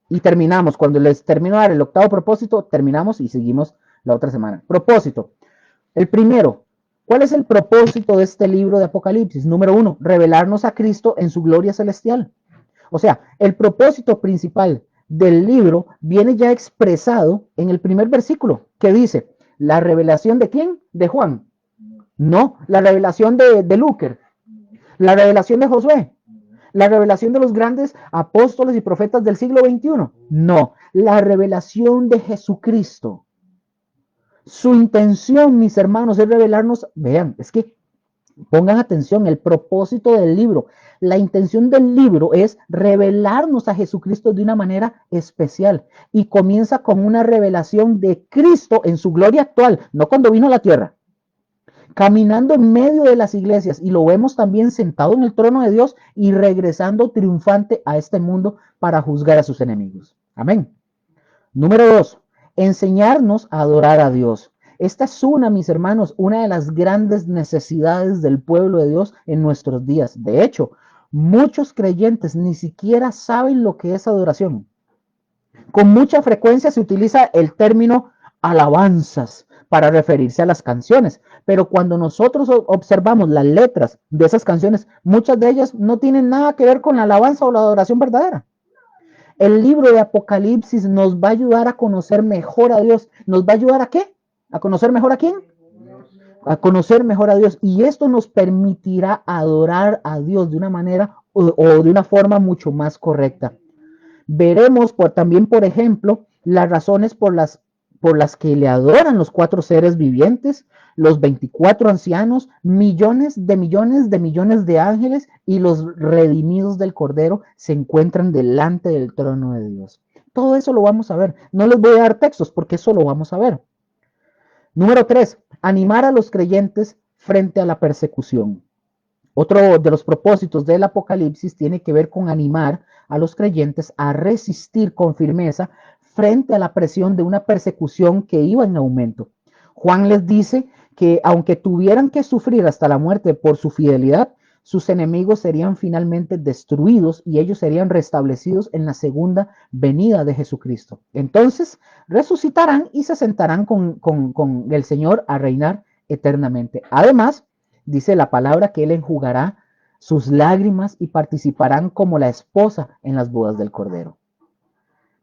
Y terminamos. Cuando les termino de dar el 8º propósito, terminamos y seguimos la otra semana. Propósito. El primero, ¿cuál es el propósito de este libro de Apocalipsis? Número 1, revelarnos a Cristo en su gloria celestial. O sea, el propósito principal del libro viene ya expresado en el primer versículo, que dice, ¿la revelación de quién? De Juan. No, la revelación de Lúcer, la revelación de Josué, la revelación de los grandes apóstoles y profetas del siglo XXI. No, la revelación de Jesucristo. Su intención, mis hermanos, es revelarnos, vean, es que pongan atención, el propósito del libro, la intención del libro es revelarnos a Jesucristo de una manera especial y comienza con una revelación de Cristo en su gloria actual, no cuando vino a la tierra, caminando en medio de las iglesias, y lo vemos también sentado en el trono de Dios y regresando triunfante a este mundo para juzgar a sus enemigos. Amén. Número 2, enseñarnos a adorar a Dios. Esta es mis hermanos, una de las grandes necesidades del pueblo de Dios en nuestros días. De hecho, muchos creyentes ni siquiera saben lo que es adoración. Con mucha frecuencia se utiliza el término alabanzas para referirse a las canciones, pero cuando nosotros observamos las letras de esas canciones, muchas de ellas no tienen nada que ver con la alabanza o la adoración verdadera. El libro de Apocalipsis nos va a ayudar a conocer mejor a Dios. ¿Nos va a ayudar a qué? ¿A conocer mejor a quién? A conocer mejor a Dios. Y esto nos permitirá adorar a Dios de una manera o de una forma mucho más correcta. Veremos también, por ejemplo, las razones por las que le adoran los 4 seres vivientes, los 24 ancianos, millones de ángeles y los redimidos del Cordero se encuentran delante del trono de Dios. Todo eso lo vamos a ver. No les voy a dar textos porque eso lo vamos a ver. Número 3, animar a los creyentes frente a la persecución. Otro de los propósitos del Apocalipsis tiene que ver con animar a los creyentes a resistir con firmeza frente a la presión de una persecución que iba en aumento. Juan les dice que aunque tuvieran que sufrir hasta la muerte por su fidelidad, sus enemigos serían finalmente destruidos y ellos serían restablecidos en la segunda venida de Jesucristo. Entonces resucitarán y se sentarán con el Señor a reinar eternamente. Además, dice la palabra que Él enjugará sus lágrimas y participarán como la esposa en las bodas del Cordero.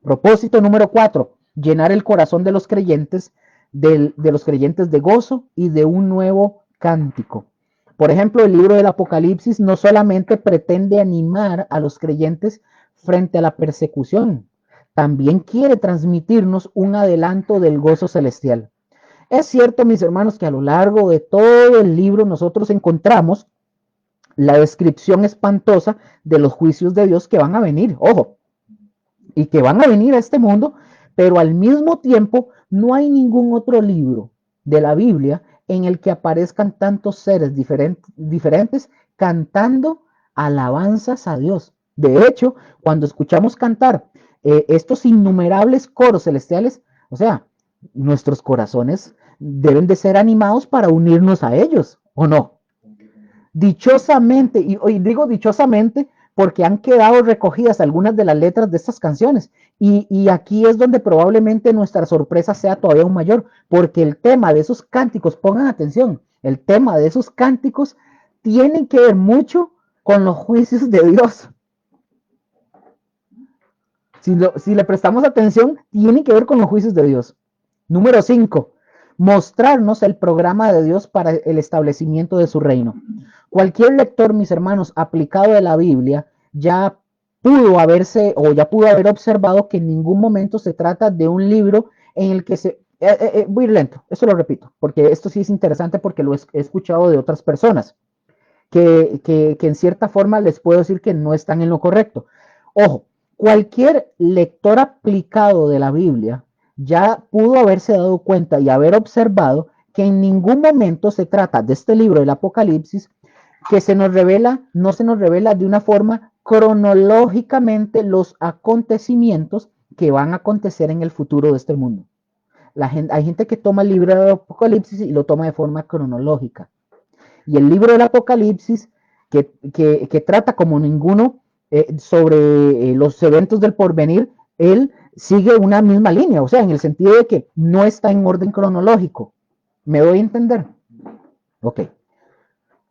Propósito número 4, llenar el corazón de los creyentes de gozo y de un nuevo cántico. Por ejemplo, el libro del Apocalipsis no solamente pretende animar a los creyentes frente a la persecución, también quiere transmitirnos un adelanto del gozo celestial. Es cierto, mis hermanos, que a lo largo de todo el libro nosotros encontramos la descripción espantosa de los juicios de Dios que van a venir, ojo, y que van a venir a este mundo, pero al mismo tiempo no hay ningún otro libro de la Biblia en el que aparezcan tantos seres diferentes cantando alabanzas a Dios. De hecho, cuando escuchamos cantar estos innumerables coros celestiales, o sea, nuestros corazones deben de ser animados para unirnos a ellos, ¿o no? Dichosamente, y digo dichosamente porque han quedado recogidas algunas de las letras de estas canciones. Y aquí es donde probablemente nuestra sorpresa sea todavía aún mayor, porque el tema de esos cánticos, pongan atención, el tema de esos cánticos tiene que ver mucho con los juicios de Dios. Si le prestamos atención, tiene que ver con los juicios de Dios. Número 5. Mostrarnos el programa de Dios para el establecimiento de su reino. Cualquier lector, mis hermanos, aplicado de la Biblia, ya pudo haber observado que en ningún momento se trata de un libro en el que se... voy a ir lento, eso lo repito, porque esto sí es interesante porque lo he escuchado de otras personas, que en cierta forma les puedo decir que no están en lo correcto. Ojo, cualquier lector aplicado de la Biblia ya pudo haberse dado cuenta y haber observado que en ningún momento se trata de este libro del Apocalipsis que no se nos revela de una forma cronológicamente los acontecimientos que van a acontecer en el futuro de este mundo. Hay gente que toma el libro del Apocalipsis y lo toma de forma cronológica. Y el libro del Apocalipsis, que trata como ninguno sobre los eventos del porvenir, él sigue una misma línea, o sea, en el sentido de que no está en orden cronológico. ¿Me doy a entender? Ok.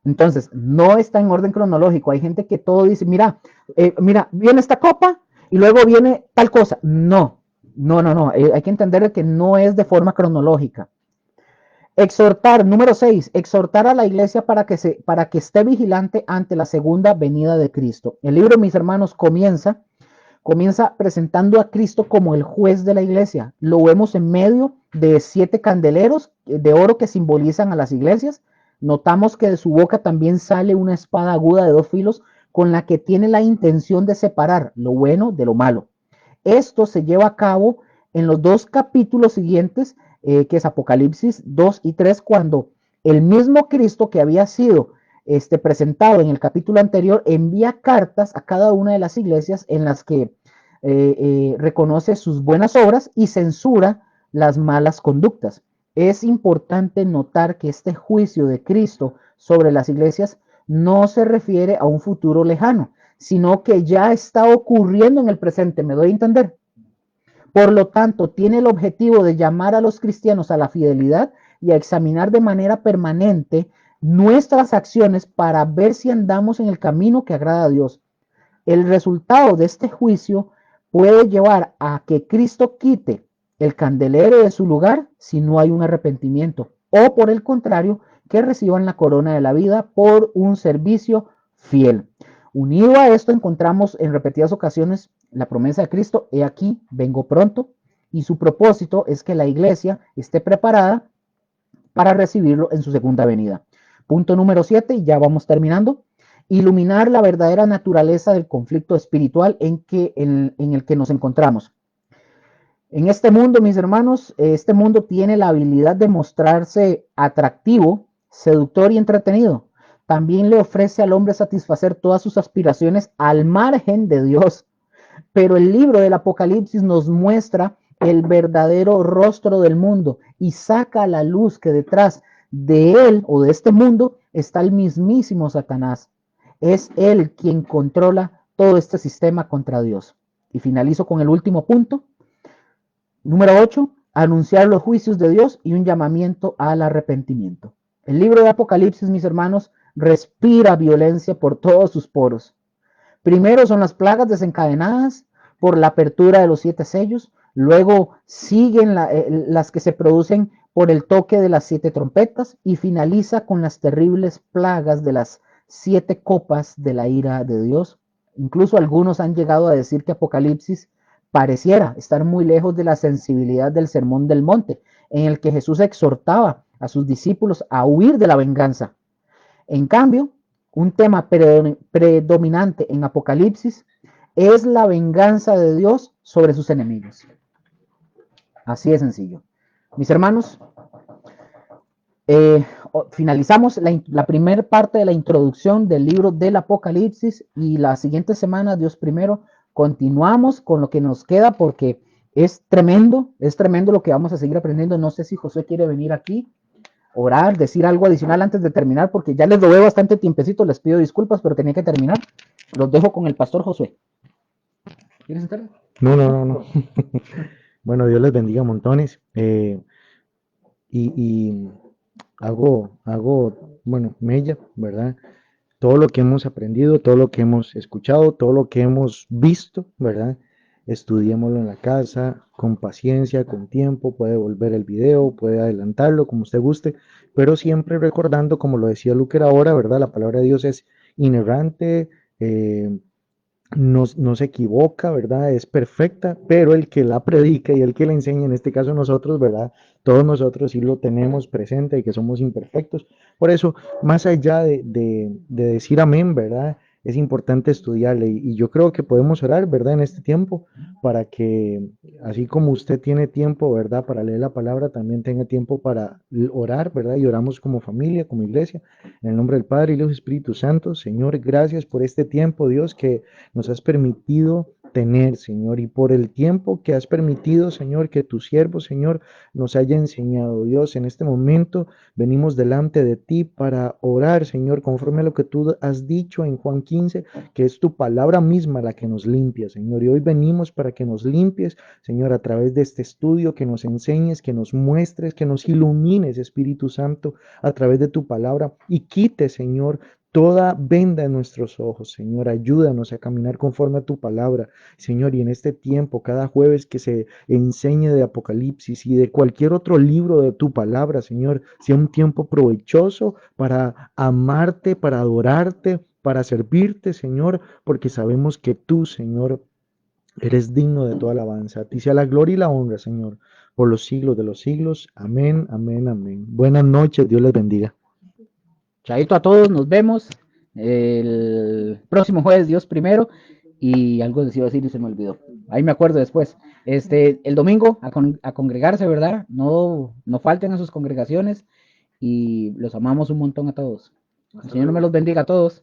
Entonces, no está en orden cronológico. Hay gente que todo dice, mira, viene esta copa y luego viene tal cosa. No. Hay que entender que no es de forma cronológica. Exhortar, número 6, exhortar a la iglesia para que esté vigilante ante la segunda venida de Cristo. El libro, mis hermanos, comienza presentando a Cristo como el juez de la iglesia. Lo vemos en medio de 7 candeleros de oro que simbolizan a las iglesias. Notamos que de su boca también sale una espada aguda de 2 filos con la que tiene la intención de separar lo bueno de lo malo. Esto se lleva a cabo en los 2 capítulos siguientes, que es Apocalipsis 2 y 3, cuando el mismo Cristo que había sido presentado en el capítulo anterior envía cartas a cada una de las iglesias en las que reconoce sus buenas obras y censura las malas conductas. Es importante notar que este juicio de Cristo sobre las iglesias no se refiere a un futuro lejano, sino que ya está ocurriendo en el presente. ¿Me doy a entender? Por lo tanto, tiene el objetivo de llamar a los cristianos a la fidelidad y a examinar de manera permanente nuestras acciones para ver si andamos en el camino que agrada a Dios. El resultado de este juicio puede llevar a que Cristo quite el candelero de su lugar si no hay un arrepentimiento, o por el contrario, que reciban la corona de la vida por un servicio fiel. Unido a esto encontramos en repetidas ocasiones la promesa de Cristo: he aquí, vengo pronto, y su propósito es que la iglesia esté preparada para recibirlo en su segunda venida. Punto número 7, y ya vamos terminando. Iluminar la verdadera naturaleza del conflicto espiritual en el que nos encontramos. En este mundo, mis hermanos, este mundo tiene la habilidad de mostrarse atractivo, seductor y entretenido. También le ofrece al hombre satisfacer todas sus aspiraciones al margen de Dios. Pero el libro del Apocalipsis nos muestra el verdadero rostro del mundo y saca a la luz que detrás de él o de este mundo está el mismísimo Satanás. Es él quien controla todo este sistema contra Dios. Y finalizo con el último punto. Número 8, anunciar los juicios de Dios y un llamamiento al arrepentimiento. El libro de Apocalipsis, mis hermanos, respira violencia por todos sus poros. Primero son las plagas desencadenadas por la apertura de los 7 sellos, luego siguen las que se producen por el toque de las 7 trompetas y finaliza con las terribles plagas de las 7 copas de la ira de Dios. Incluso algunos han llegado a decir que Apocalipsis pareciera estar muy lejos de la sensibilidad del Sermón del Monte, en el que Jesús exhortaba a sus discípulos a huir de la venganza. En cambio, un tema predominante en Apocalipsis es la venganza de Dios sobre sus enemigos. Así de sencillo. Mis hermanos, finalizamos la primera parte de la introducción del libro del Apocalipsis y la siguiente semana, Dios primero, continuamos con lo que nos queda porque es tremendo lo que vamos a seguir aprendiendo. No sé si José quiere venir aquí orar, decir algo adicional antes de terminar, porque ya les robé bastante tiempecito, les pido disculpas, pero tenía que terminar. Los dejo con el pastor Josué. ¿Quieres entrar? No, no, no, no. Bueno, Dios les bendiga montones. Y hago, bueno, mella, ¿verdad? Todo lo que hemos aprendido, todo lo que hemos escuchado, todo lo que hemos visto, ¿verdad? Estudiémoslo en la casa, con paciencia, con tiempo, puede volver el video, puede adelantarlo como usted guste, pero siempre recordando, como lo decía Luker ahora, ¿verdad? La palabra de Dios es inerrante, no se equivoca, ¿verdad? Es perfecta, pero el que la predica y el que la enseña, en este caso nosotros, ¿verdad? Todos nosotros sí lo tenemos presente y que somos imperfectos. Por eso, más allá de decir amén, ¿verdad? Es importante estudiarle y yo creo que podemos orar, ¿verdad? En este tiempo para que, así como usted tiene tiempo, ¿verdad? Para leer la palabra, también tenga tiempo para orar, ¿verdad? Y oramos como familia, como iglesia. En el nombre del Padre y del Espíritu Santo, Señor, gracias por este tiempo, Dios, que nos has permitido tener, Señor, y por el tiempo que has permitido, Señor, que tu siervo, Señor, nos haya enseñado. Dios, en este momento venimos delante de ti para orar, Señor, conforme a lo que tú has dicho en Juan 15, que es tu palabra misma la que nos limpia, Señor. Y hoy venimos para que nos limpies, Señor, a través de este estudio, que nos enseñes, que nos muestres, que nos ilumines, Espíritu Santo, a través de tu palabra y quite, Señor, toda venda en nuestros ojos, Señor. Ayúdanos a caminar conforme a tu palabra, Señor. Y en este tiempo, cada jueves que se enseñe de Apocalipsis y de cualquier otro libro de tu palabra, Señor, sea un tiempo provechoso para amarte, para adorarte, para servirte, Señor, porque sabemos que tú, Señor, eres digno de toda alabanza. A ti sea la gloria y la honra, Señor, por los siglos de los siglos. Amén, amén, amén. Buenas noches, Dios les bendiga. Chaito a todos, nos vemos el próximo jueves, Dios primero. Y algo les iba a decir y se me olvidó. Ahí me acuerdo después. El domingo a congregarse, ¿verdad? No, no falten a sus congregaciones y los amamos un montón a todos. El Señor me los bendiga a todos.